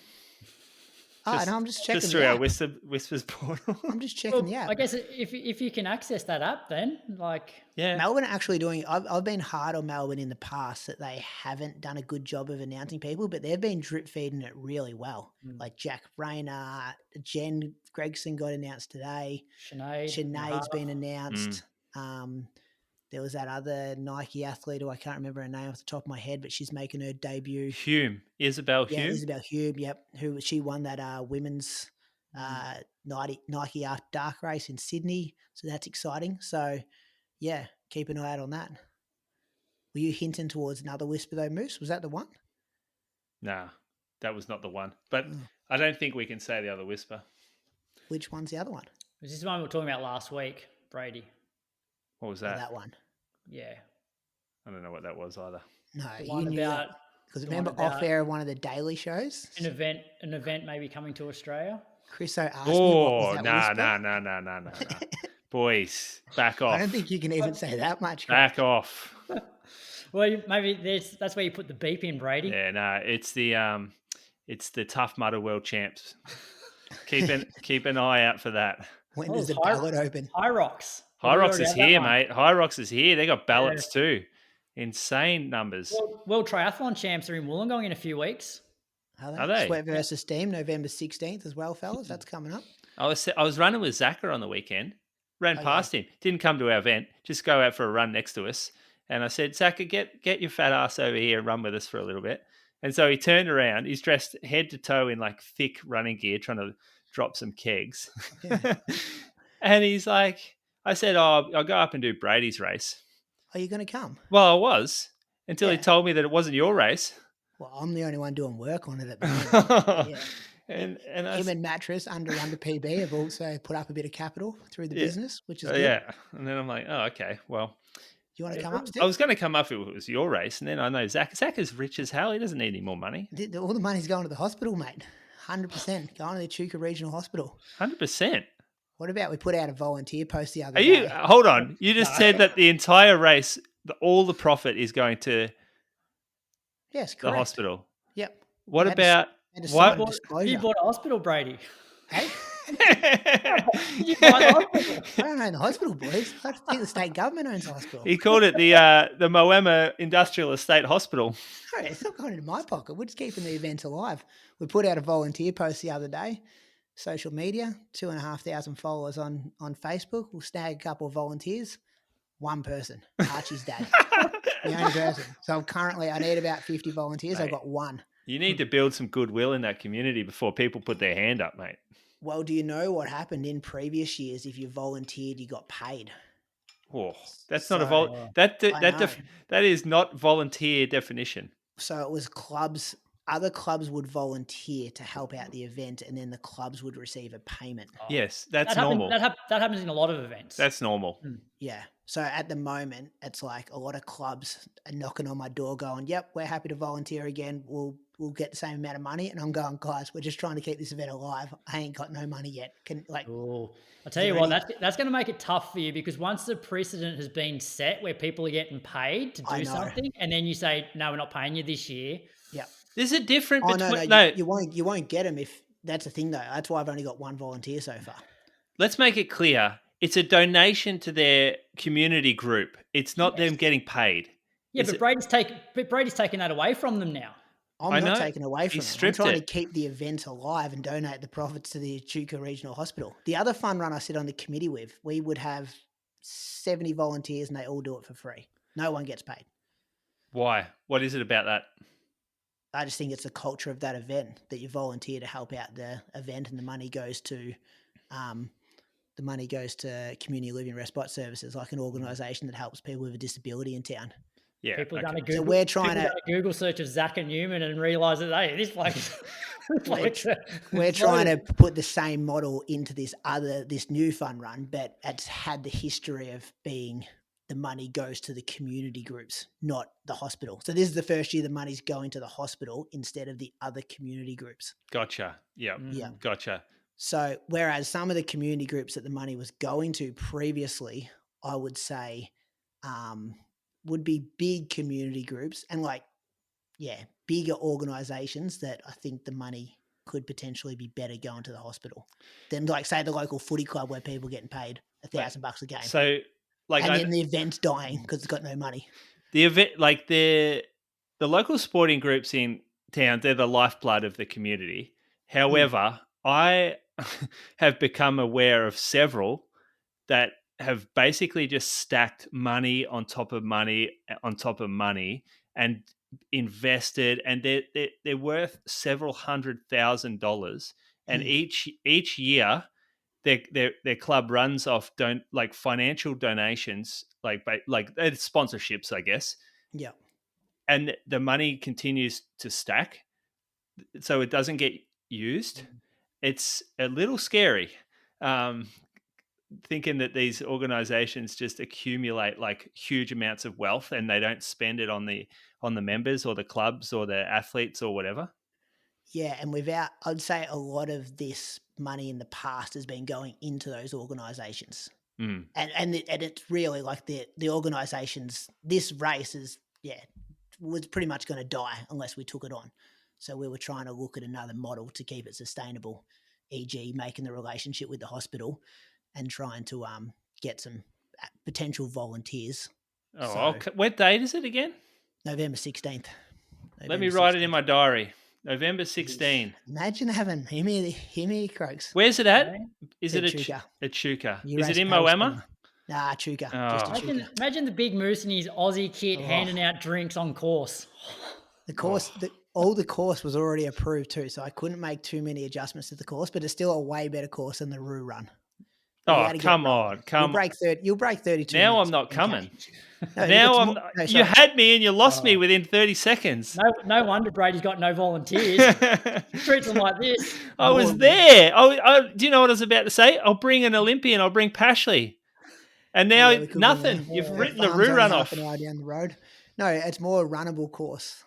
And I'm just checking. Just through our Whispers portal. I'm just checking the app. I guess if you can access that app, then Melbourne are actually doing. I've been hard on Melbourne in the past that they haven't done a good job of announcing people, but they've been drip feeding it really well. Like Jack Rayner, Jen Gregson got announced today. Sinead's been announced. There was that other Nike athlete who I can't remember her name off the top of my head, but she's making her debut. Isabel Hume. Yeah, Isabel Hume, yep. She won that women's Nike Dark Race in Sydney, so that's exciting. So, yeah, keep an eye out on that. Were you hinting towards another whisper though, Moose? Was that the one? Nah, that was not the one. But I don't think we can say the other whisper. Which one's the other one? Was this the one we were talking about last week, Brady? What was that? That one. Yeah. I don't know what that was either. No, you knew that. Because remember off air one of the daily shows? An event maybe coming to Australia? Chriso asked me what was that nah. Boys, back off. I don't think you can even say that much. Back off. Well, maybe that's where you put the beep in, Brady. Yeah, no, it's the Tough Mudder World Champs. Keep an eye out for that. When Oh, does the High, ballot open? High Rocks. Have High we Rocks already is had that here, one? mate. High Rocks is here. They got Yeah. ballots too. Insane numbers. World Triathlon Champs are in Wollongong in a few weeks. Are Are they? they? Sweat versus Steam, November 16th as well, fellas. That's coming up. I was running with Zachar on the weekend. Ran Oh, past him. Didn't come to our event. Just go out for a run next to us. And I said, Zachar, get your fat ass over here and run with us for a little bit. And so he turned around. He's dressed head to toe in like thick running gear, trying to drop some kegs. Yeah. And he's like, I said, oh, I'll go up and do Brady's race. Are you going to come? Well, I was until he Yeah. told me that it wasn't your race. Well, I'm the only one doing work on it at the moment. Yeah. And Him and Mattress under PB have also put up a bit of capital through the business, which is good. Yeah. And then I'm like, oh, okay, well. You want to come up still? I was going to come up if it was your race. And then I know Zach is rich as hell. He doesn't need any more money. All the money's going to the hospital, mate. 100% going to the Echuca Regional Hospital. 100%. What about we put out a volunteer post the other Are day? you? Hold on. You just said that the entire race, all the profit is going to Yes, the correct. hospital. Yep. What Had to- about had to what? sign a disclosure. You bought a hospital, Brady. Hey? You buy the hospital. I don't own the hospital, boys. I think the state government owns the hospital. He called it the Moema Industrial Estate Hospital. No, it's not going into my pocket. We're just keeping the event alive. We put out a volunteer post the other day. Social media, 2,500 followers on Facebook. We'll snag a couple of volunteers. One person, Archie's dad. The only person. So currently I need about 50 volunteers. I've Mate. got one. You need to build some goodwill in that community before people put their hand up, mate. Well, do you know what happened in previous years? If you volunteered, you got paid. Oh, that's not a So, that is not volunteer definition. So it was clubs. Other clubs would volunteer to help out the event, and then the clubs would receive a payment. Yes, that's That normal. that happens in a lot of events. That's normal. Yeah. So at the moment, it's like a lot of clubs are knocking on my door going, yep, we're happy to volunteer again. We'll get the same amount of money. And I'm going, guys, we're just trying to keep this event alive. I ain't got no money yet. I'll tell you what, that's going to make it tough for you, because once the precedent has been set where people are getting paid to do something, and then you say, no, we're not paying you this year. Yeah. There's a difference between you won't get them if that's the thing though. That's why I've only got one volunteer so far. Let's make it clear. It's a donation to their community group. It's not them getting paid. Yeah, but Brady's taking that away from them now. I'm not taking away from it. I'm trying to keep the event alive and donate the profits to the Echuca Regional Hospital. The other fun run I sit on the committee with, we would have 70 volunteers and they all do it for free. No one gets paid. Why? What is it about that? I just think it's the culture of that event that you volunteer to help out the event, and the money goes to community living respite services, like an organisation that helps people with a disability in town. Yeah, people okay. Google, so we're trying to Google search of Zach and Newman and realise that this we're trying to put the same model into this new fun run, but it's had the history of being the money goes to the community groups, not the hospital. So this is the first year the money's going to the hospital instead of the other community groups. Gotcha. Yeah. Gotcha. So whereas some of the community groups that the money was going to previously, I would say, would be big community groups and bigger organisations that I think the money could potentially be better going to the hospital than say the local footy club where people are getting paid $1,000 a game. So then the event's dying because it's got no money. The event, the local sporting groups in town, they're the lifeblood of the community. However, I have become aware of several that have basically just stacked money on top of money on top of money and invested, and they're worth several $100,000. And each year, their club runs off financial donations, like sponsorships, I guess. Yeah. And the money continues to stack, so it doesn't get used. It's a little scary, thinking that these organizations just accumulate huge amounts of wealth and they don't spend it on the members or the clubs or the athletes or whatever. Yeah, and I'd say a lot of this money in the past has been going into those organisations. Mm. And it's really like the organisations. This race was pretty much going to die unless we took it on. So we were trying to look at another model to keep it sustainable, e.g., making the relationship with the hospital and trying to get some potential volunteers. Oh, So, okay. What date is it again? November 16th. Let me write it in my diary. November 16. Imagine having him Croaks. Where's it at? Yeah. Is it Chuka. at Chuka? You Is it race in Paris Moama? corner. Nah, Chuka. Oh. Just a Chuka. Imagine the big moose in his Aussie kit handing out drinks on course. The course, all the course was already approved too, so I couldn't make too many adjustments to the course, but it's still a way better course than the Roo Run. Oh, come on. You'll break 32 Now minutes. I'm not coming. No, now you had me and you lost me within 30 seconds. No wonder Brady's got no volunteers. Treats them like this. I was there. Do you know what I was about to say? I'll bring an Olympian. I'll bring Pashley. And now nothing. You've written the Roo Run off. An hour down the road. No, it's more a runnable course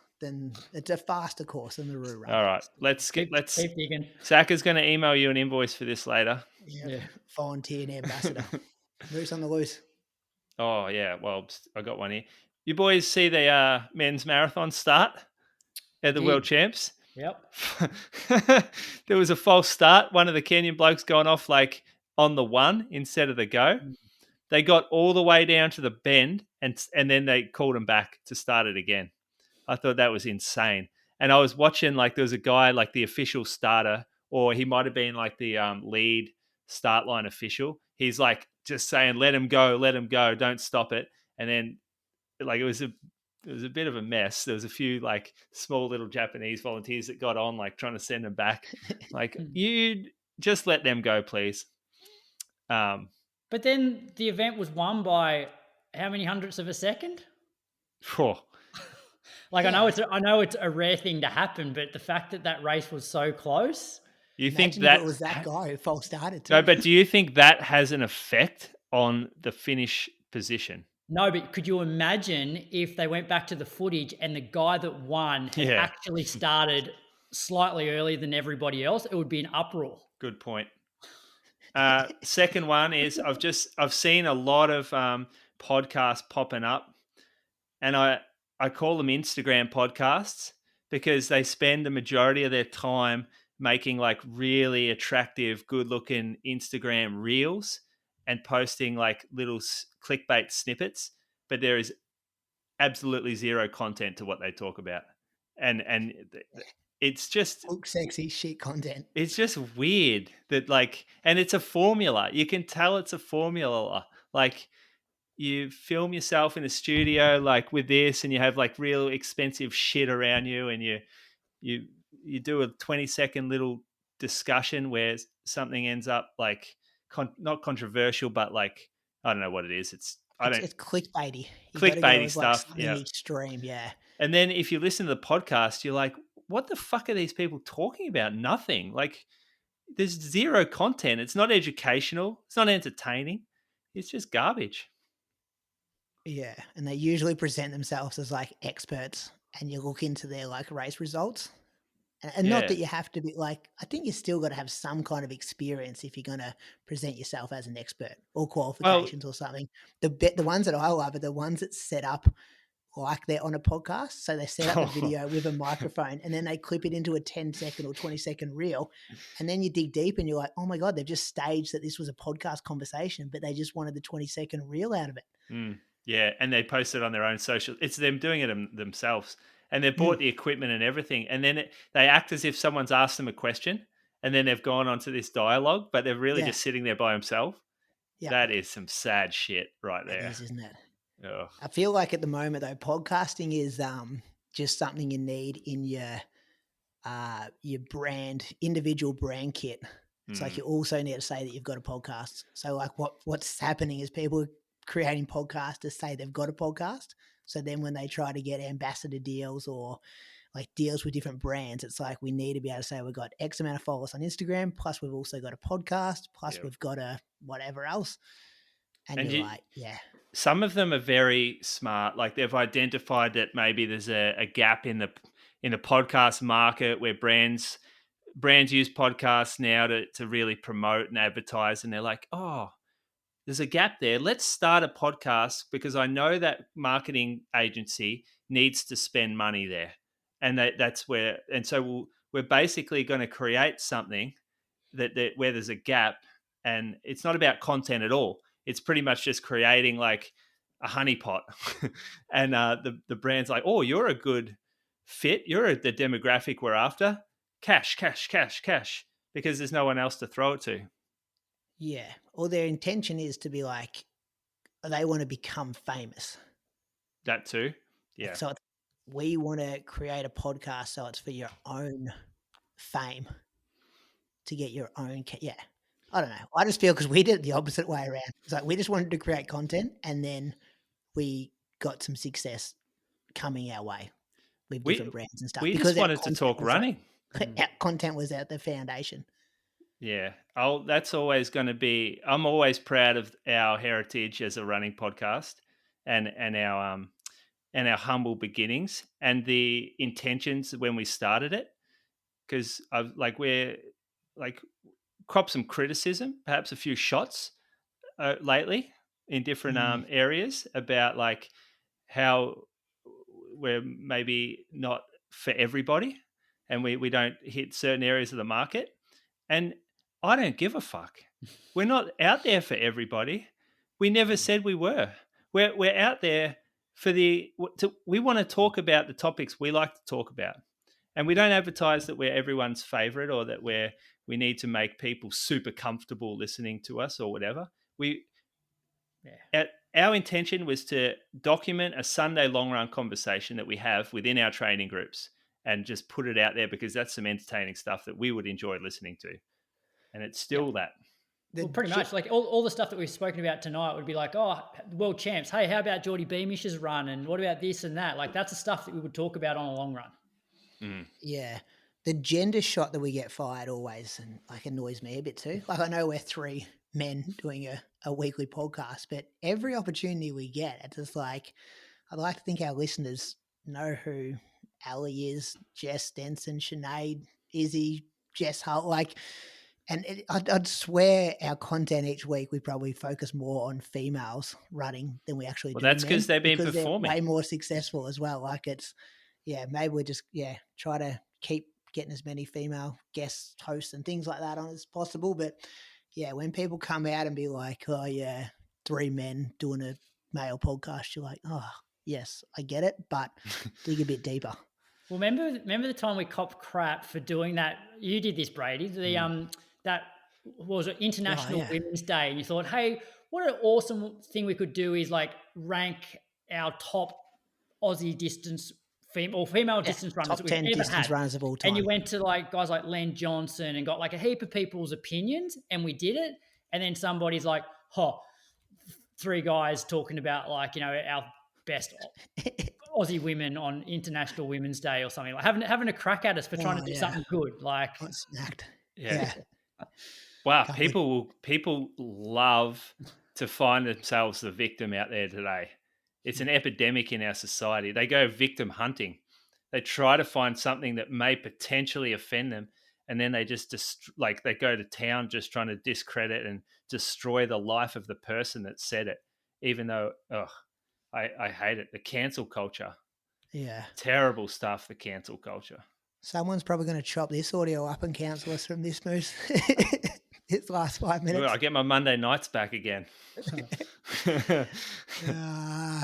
it's a faster course than the Roo Run. All right, let's keep digging. Saka's going to email you an invoice for this later. Yeah. Volunteer and ambassador. Moose on the loose. Oh yeah, well I got one here. You boys see the men's marathon start at the World Champs? Yep. There was a false start. One of the Kenyan blokes gone off like on the one instead of the go. They got all the way down to the bend and then they called him back to start it again. I thought that was insane. And I was watching, like, there was a guy, like the official starter, or he might have been like the lead start line official. He's like just saying, let him go, don't stop it. And then like it was a bit of a mess. There was a few like small little Japanese volunteers that got on, like trying to send them back. Like, you just let them go, please. But then the event was won by how many hundredths of a second? Like, I know it's a rare thing to happen, but the fact that race was so close. Imagine think that if it was that guy who false started too. No, but do you think that has an effect on the finish position? No, but could you imagine if they went back to the footage and the guy that won had actually started slightly earlier than everybody else? It would be an uproar. Good point. Second one is I've seen a lot of podcasts popping up, and I call them Instagram podcasts because they spend the majority of their time making like really attractive, good-looking Instagram reels and posting like little clickbait snippets, but there is absolutely zero content to what they talk about, and it's just look sexy shit content. It's just weird that like, and it's a formula. You can tell it's a formula. Like, you film yourself in a studio like with this, and you have like real expensive shit around you, and you do a 20-second little discussion where something ends up like not controversial, but like, I don't know what it is. It's clickbaity. Clickbaity stuff. Like extreme, yeah. And then if you listen to the podcast, you're like, what the fuck are these people talking about? Nothing. Like, there's zero content. It's not educational. It's not entertaining. It's just garbage. Yeah, and they usually present themselves as like experts, and you look into their like race results, and not that you have to be like. I think you still got to have some kind of experience if you're going to present yourself as an expert or qualifications or something. The ones that I love are the ones that set up like they're on a podcast. So they set up a video with a microphone, and then they clip it into a 10-second or 20-second reel. And then you dig deep and you're like, oh my God, they've just staged that this was a podcast conversation, but they just wanted the 20-second reel out of it. Yeah. And they post it on their own social. It's them doing it themselves. And they've bought the equipment and everything. And then they act as if someone's asked them a question, and then they've gone onto this dialogue, but they're really just sitting there by themselves. Yeah. That is some sad shit right there. It is, isn't it? Oh. I feel like at the moment though, podcasting is just something you need in your brand, individual brand kit. It's like you also need to say that you've got a podcast. So like what's happening is people creating podcasts to say they've got a podcast. So then when they try to get ambassador deals or like deals with different brands, it's like we need to be able to say we've got X amount of followers on Instagram, plus we've also got a podcast, plus we've got a whatever else. And you're like, yeah. Some of them are very smart. Like, they've identified that maybe there's a gap in the podcast market where brands use podcasts now to really promote and advertise. And they're like, oh, there's a gap there. Let's start a podcast because I know that marketing agency needs to spend money there. And that's where, and so we're basically going to create something that where there's a gap, and it's not about content at all. It's pretty much just creating like a honeypot. And the brand's like, oh, you're a good fit. You're the demographic we're after. Cash, cash, cash, cash, because there's no one else to throw it to. Yeah. Or their intention is to be like, they want to become famous. That too. Yeah. So we want to create a podcast so it's for your own fame, to get your own. Yeah. I don't know. I just feel because we did it the opposite way around. It's like we just wanted to create content, and then we got some success coming our way with different brands and stuff. We just wanted to talk running. Our content was at the foundation. Yeah. That's always going to be, I'm always proud of our heritage as a running podcast and our humble beginnings and the intentions when we started it. Because we're cop some criticism, perhaps a few shots lately in different areas about like how we're maybe not for everybody and we don't hit certain areas of the market. And I don't give a fuck. We're not out there for everybody. We never said we were. We're out there for we want to talk about the topics we like to talk about. And we don't advertise that we're everyone's favorite or that we need to make people super comfortable listening to us or whatever. Our intention was to document a Sunday long run conversation that we have within our training groups and just put it out there because that's some entertaining stuff that we would enjoy listening to. And it's still that. Well, pretty much like all the stuff that we've spoken about tonight would be like, oh, world champs. Hey, how about Geordie Beamish's run? And what about this and that? Like that's the stuff that we would talk about on a long run. Mm. Yeah. The gender shot that we get fired always and like annoys me a bit too. Like I know we're three men doing a weekly podcast, but every opportunity we get, it's just like, I'd like to think our listeners know who Ali is, Jess Denson, Sinead, Izzy, Jess Hull, like, and I'd swear our content each week, we probably focus more on females running than we actually do. That's because they've been performing. They're way more successful as well. Like it's, maybe we just, try to keep getting as many female guest hosts and things like that on as possible. But when people come out and be like, oh yeah, three men doing a male podcast, you're like, oh yes, I get it, but dig a bit deeper. Well, remember the time we copped crap for doing that? You did this, Brady. That was an International Women's Day, and you thought, hey, what an awesome thing we could do is like rank our top Aussie distance female distance runners top 10 distance runners of all time. And you went to like guys like Len Johnson and got like a heap of people's opinions, and we did it. And then somebody's like, three guys talking about like, our best Aussie women on International Women's Day or something, like having a crack at us for trying to do something good. Like, snacked. Yeah. Wow. People love to find themselves the victim out there today. It's an epidemic in our society. They go victim hunting. They try to find something that may potentially offend them. And then they just they go to town just trying to discredit and destroy the life of the person that said it, even though, I hate it. The cancel culture. Yeah. Terrible stuff, the cancel culture. Someone's probably going to chop this audio up and cancel us from this moose. This last 5 minutes. I'll get my Monday nights back again.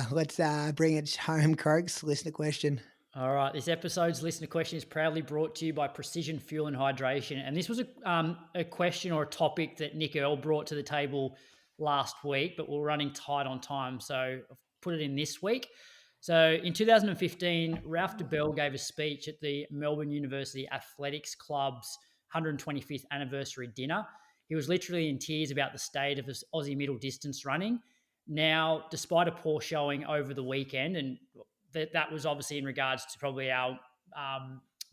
Let's bring it home, Croaks. Listener question. All right. This episode's listener question is proudly brought to you by Precision Fuel and Hydration. And this was a question or a topic that Nick Earl brought to the table last week, but we're running tight on time. So I've put it in this week. So in 2015, Ralph DeBell gave a speech at the Melbourne University Athletics Club's 125th anniversary dinner. He was literally in tears about the state of Aussie middle distance running. Now, despite a poor showing over the weekend, and that was obviously in regards to probably our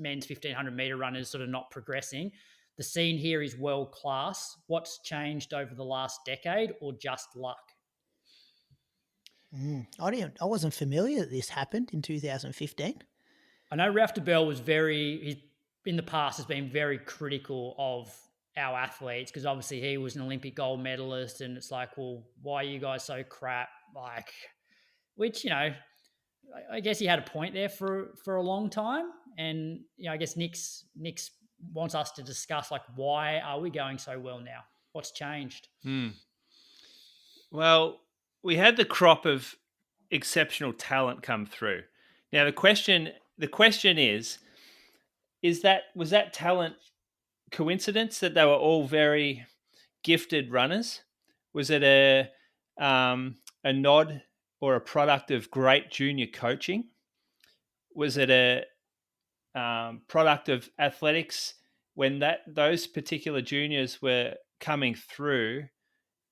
men's 1,500 metre runners sort of not progressing, the scene here is world class. What's changed over the last decade, or just luck? I wasn't familiar that this happened in 2015. I know Ralph DeBell was in the past has been very critical of our athletes, because obviously he was an Olympic gold medalist, and it's like, well, why are you guys so crap? Like, which, I guess he had a point there for a long time. And, I guess Nick's wants us to discuss, like, why are we going so well now? What's changed? Well, we had the crop of exceptional talent come through. Now the question is was that talent coincidence that they were all very gifted runners? Was it a nod or a product of great junior coaching? Was it a product of athletics when those particular juniors were coming through?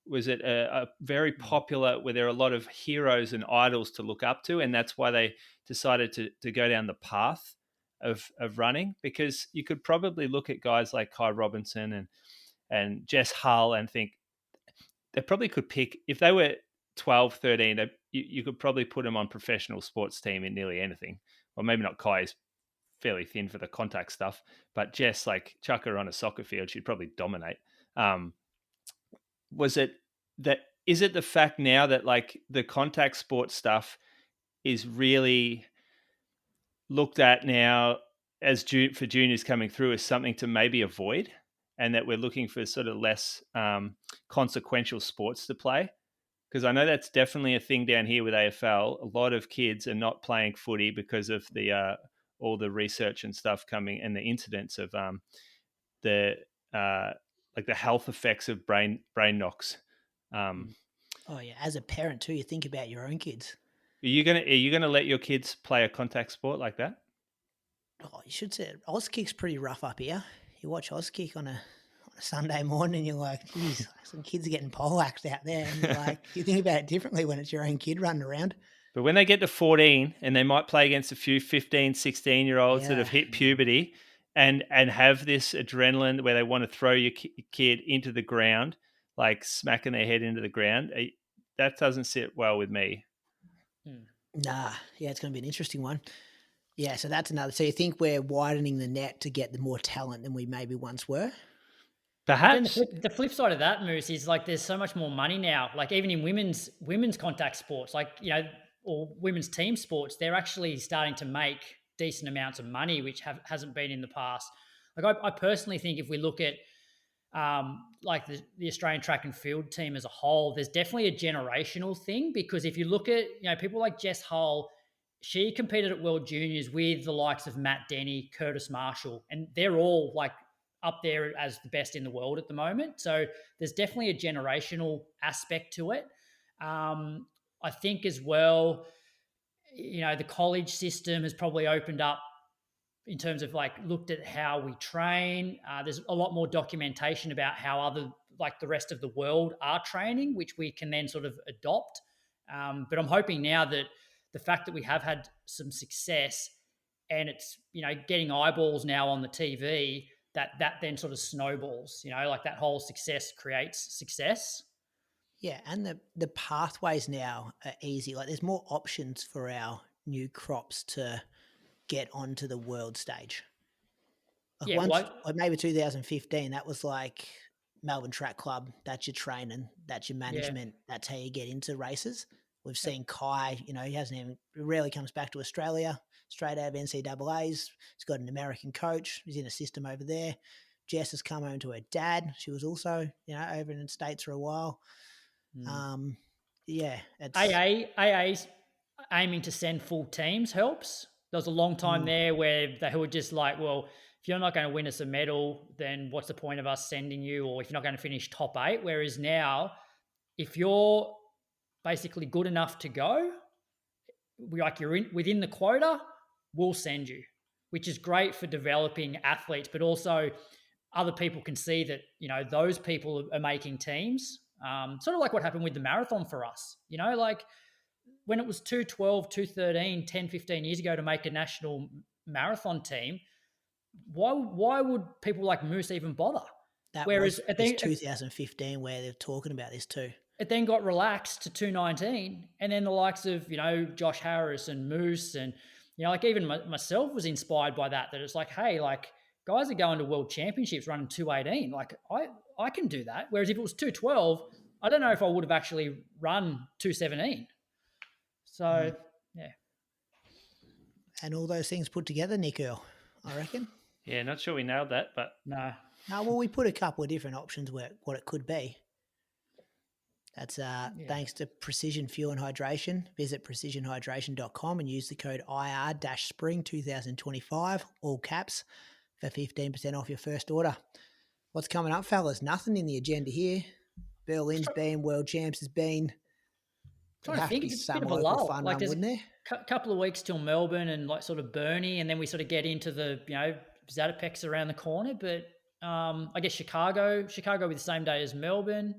Was it a very popular, where there are a lot of heroes and idols to look up to, and that's why they decided to go down the path of running? Because you could probably look at guys like Kai Robinson and Jess Hull and think they probably could pick, if they were 12, 13, you could probably put them on professional sports team in nearly anything. Well, maybe not. Kai is fairly thin for the contact stuff, but Jess, like, chuck her on a soccer field, she'd probably dominate. Is it the fact now that, like, the contact sports stuff is really looked at now as for juniors coming through as something to maybe avoid, and that we're looking for sort of less consequential sports to play? Because I know that's definitely a thing down here with AFL. A lot of kids are not playing footy because of the all the research and stuff coming, and the incidents of the health effects of brain knocks. Oh yeah, as a parent too, you think about your own kids. Are you gonna let your kids play a contact sport like that? Oh, you should say Auskick's pretty rough up here. You watch Auskick on a Sunday morning, and you're like, geez, some kids are getting poleaxed out there. And you're like, you think about it differently when it's your own kid running around. But when they get to 14 and they might play against a few 15, 16-year-olds that have hit puberty and have this adrenaline where they want to throw your kid into the ground, like smacking their head into the ground, that doesn't sit well with me. Nah, yeah, it's going to be an interesting one. Yeah, so that's another. So you think we're widening the net to get the more talent than we maybe once were? Perhaps. The flip side of that, Moose, is like there's so much more money now. Like even in women's contact sports, like, or women's team sports, they're actually starting to make decent amounts of money, which hasn't been in the past. Like I personally think if we look at like the Australian track and field team as a whole, there's definitely a generational thing, because if you look at, people like Jess Hull, she competed at World Juniors with the likes of Matt Denny, Curtis Marshall, and they're all like up there as the best in the world at the moment. So there's definitely a generational aspect to it. I think as well, the college system has probably opened up in terms of like looked at how we train. There's a lot more documentation about how the rest of the world are training, which we can then sort of adopt. But I'm hoping now that the fact that we have had some success and it's, getting eyeballs now on the TV, that then sort of snowballs, like that whole success creates success. Yeah, and the pathways now are easy. Like there's more options for our new crops to get onto the world stage. Like maybe 2015, that was like Melbourne Track Club, that's your training, that's your management, that's how you get into races. We've seen Kai, he rarely comes back to Australia, straight out of NCAAs. He's got an American coach. He's in a system over there. Jess has come home to her dad. She was also, over in the States for a while. AA's aiming to send full teams helps. There was a long time there where they were just like, well, if you're not going to win us a medal, then what's the point of us sending you? Or if you're not going to finish top 8, whereas now, if you're basically good enough to go, you're within the quota, we'll send you, which is great for developing athletes, but also other people can see that, those people are making teams. Sort of like what happened with the marathon for us, like when it was 212, 213, 10, 15 years ago to make a national marathon team, why would people like Moose even bother? Whereas was 2015 where they're talking about this too. It then got relaxed to 219, and then the likes of, Josh Harris and Moose and, like even myself was inspired by that it's like, hey, like guys are going to world championships running 2:18. Like I can do that. Whereas if it was 2:12, I don't know if I would have actually run 2:17. So, yeah. And all those things put together, Nick Earl, I reckon. Yeah, not sure we nailed that, but No. No, well, we put a couple of different options where what it could be. That's thanks to Precision Fuel and Hydration. Visit precisionhydration.com and use the code IR-SPRING2025, all caps, for 15% off your first order. What's coming up, fellas? Nothing in the agenda here. Berlin's been, World Champs has been. Trying to think, it's a bit of a local lull. fun Like run, there's wouldn't there? a couple of weeks till Melbourne and like sort of Burnie, and then we sort of get into the, Zatopek's around the corner. But I guess Chicago with the same day as Melbourne.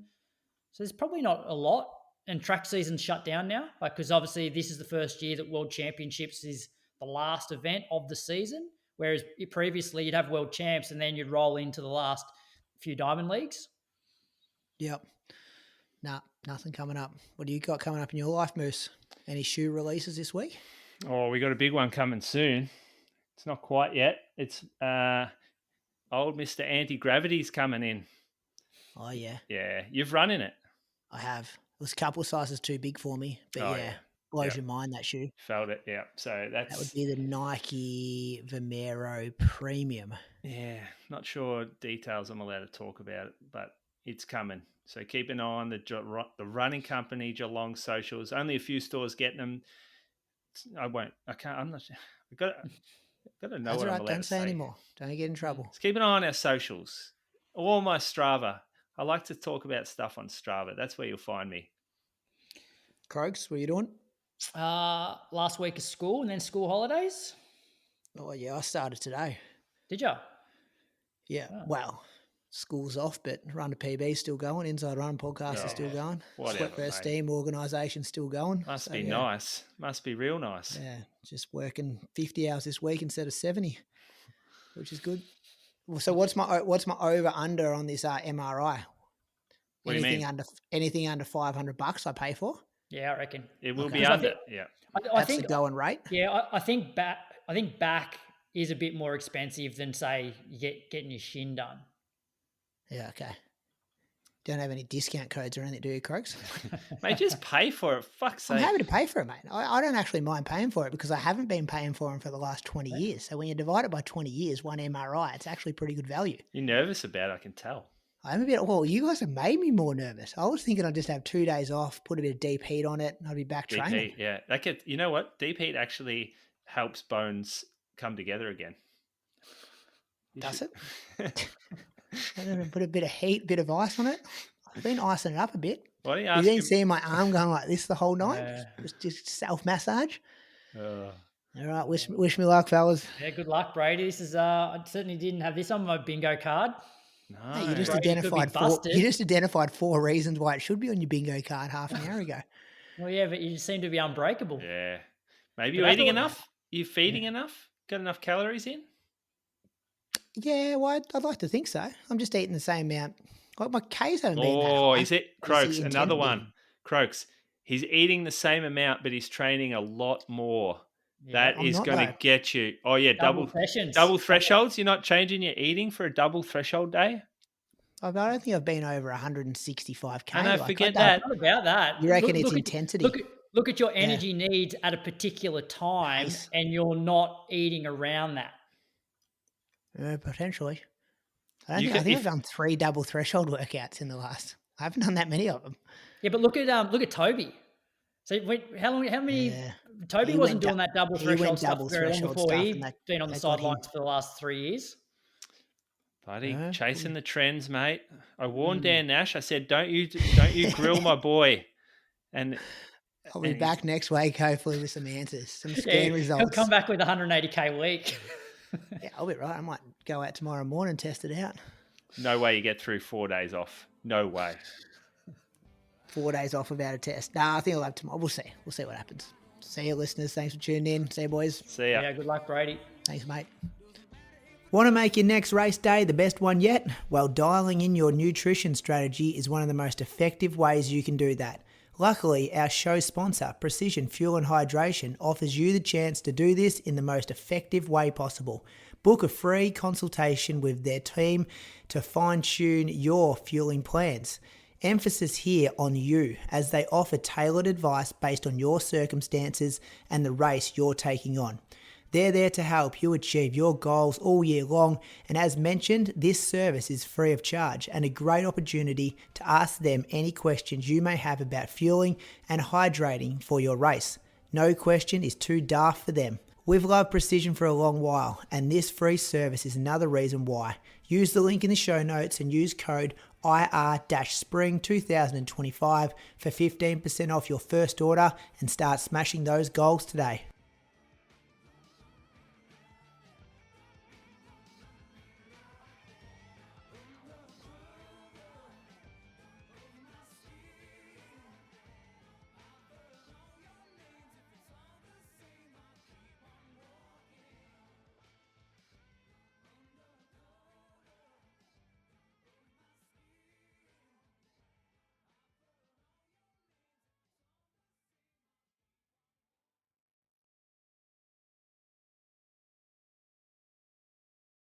So there's probably not a lot. And track season's shut down now, because obviously this is the first year that World Championships is the last event of the season. Whereas previously you'd have World Champs and then you'd roll into the last few Diamond Leagues. Yep. Nah, nothing coming up. What do you got coming up in your life, Moose? Any shoe releases this week? Oh, we got a big one coming soon. It's not quite yet. It's old Mr. Anti-Gravity's coming in. Oh, yeah. Yeah, you've run in it. I have. It was a couple of sizes too big for me, but blows your mind, that shoe. Felt it, yeah. So that would be the Nike Vomero Premium. Yeah, not sure details I'm allowed to talk about it, but it's coming. So keep an eye on the running company, Geelong socials. Only a few stores getting them. I'm not sure. I've got to know what I'm allowed Don't to say anymore. Don't get in trouble. Let's keep an eye on our socials. Or my Strava. I like to talk about stuff on Strava. That's where you'll find me. Croaks, what are you doing? Last week of school and then school holidays. Oh, yeah, I started today. Did you? Yeah, well, school's off, but Run to PB still going. Inside Run podcast is still going. Sweat First Steam organisation still going. Must be nice. Must be real nice. Yeah, just working 50 hours this week instead of 70, which is good. So what's my over under on this MRI? What do you mean? Anything under $500 I pay for? Yeah, I reckon it will be under. I think the going rate. Yeah, I think back is a bit more expensive than say getting your shin done. Yeah, okay. Don't have any discount codes or anything, do you, Croaks? Mate, just pay for it. Fuck's sake. I'm happy to pay for it, mate. I don't actually mind paying for it because I haven't been paying for them for the last 20 years. So when you divide it by 20 years, one MRI, it's actually pretty good value. You're nervous about it, I can tell. I'm a bit, well, you guys have made me more nervous. I was thinking I'd just have 2 days off, put a bit of deep heat on it, and I'd be back deep training. Heat, yeah. You know what? Deep heat actually helps bones come together again. Does it? Put a bit of heat, bit of ice on it. I've been icing it up a bit. Why don't you ask been seeing my arm going like this the whole night? Just self-massage. All right, wish me luck, fellas. Yeah, good luck, Brady. This is I certainly didn't have this on my bingo card. No, hey, you just identified 4 reasons why it should be on your bingo card half an hour ago. Well, yeah, but you seem to be unbreakable. Yeah, maybe you're eating enough. You feeding enough? Got enough calories in? Yeah, well, I'd like to think so. I'm just eating the same amount. Like my K's haven't been that high. Oh, is it Croaks? Another one. Croaks. He's eating the same amount, but he's training a lot more. Yeah, that is going to get you. Oh, yeah, double thresholds. You're not changing your eating for a double threshold day? I don't think I've been over 165K. And I forget that. Not about that. You reckon it's intensity? Look at your energy needs at a particular time, and you're not eating around that. Potentially. I think I've done 3 double threshold workouts in the last. I haven't done that many of them. Yeah, but look at Toby. So how many? Yeah. Toby wasn't doing that double threshold stuff very long before he'd been on the sidelines for the last 3 years. Buddy, chasing the trends, mate. I warned Dan Nash. I said, "Don't you grill my boy." And I'll be back next week, hopefully, with some answers, some scan results. He'll come back with 180K week. Yeah, I'll be right. I might go out tomorrow morning and test it out. No way you get through 4 days off. No way. 4 days off without a test. Nah, I think I'll have tomorrow. We'll see. We'll see what happens. See you, listeners. Thanks for tuning in. See you, boys. See ya. Yeah, good luck, Brady. Thanks, mate. Want to make your next race day the best one yet? Well, dialing in your nutrition strategy is one of the most effective ways you can do that. Luckily, our show sponsor, Precision Fuel and Hydration, offers you the chance to do this in the most effective way possible. Book a free consultation with their team to fine-tune your fueling plans. Emphasis here on you, as they offer tailored advice based on your circumstances and the race you're taking on. They're there to help you achieve your goals all year long, and as mentioned, this service is free of charge and a great opportunity to ask them any questions you may have about fueling and hydrating for your race. No question is too daft for them. We've loved Precision for a long while, and this free service is another reason why. Use the link in the show notes and use code IR-Spring2025 for 15% off your first order and start smashing those goals today.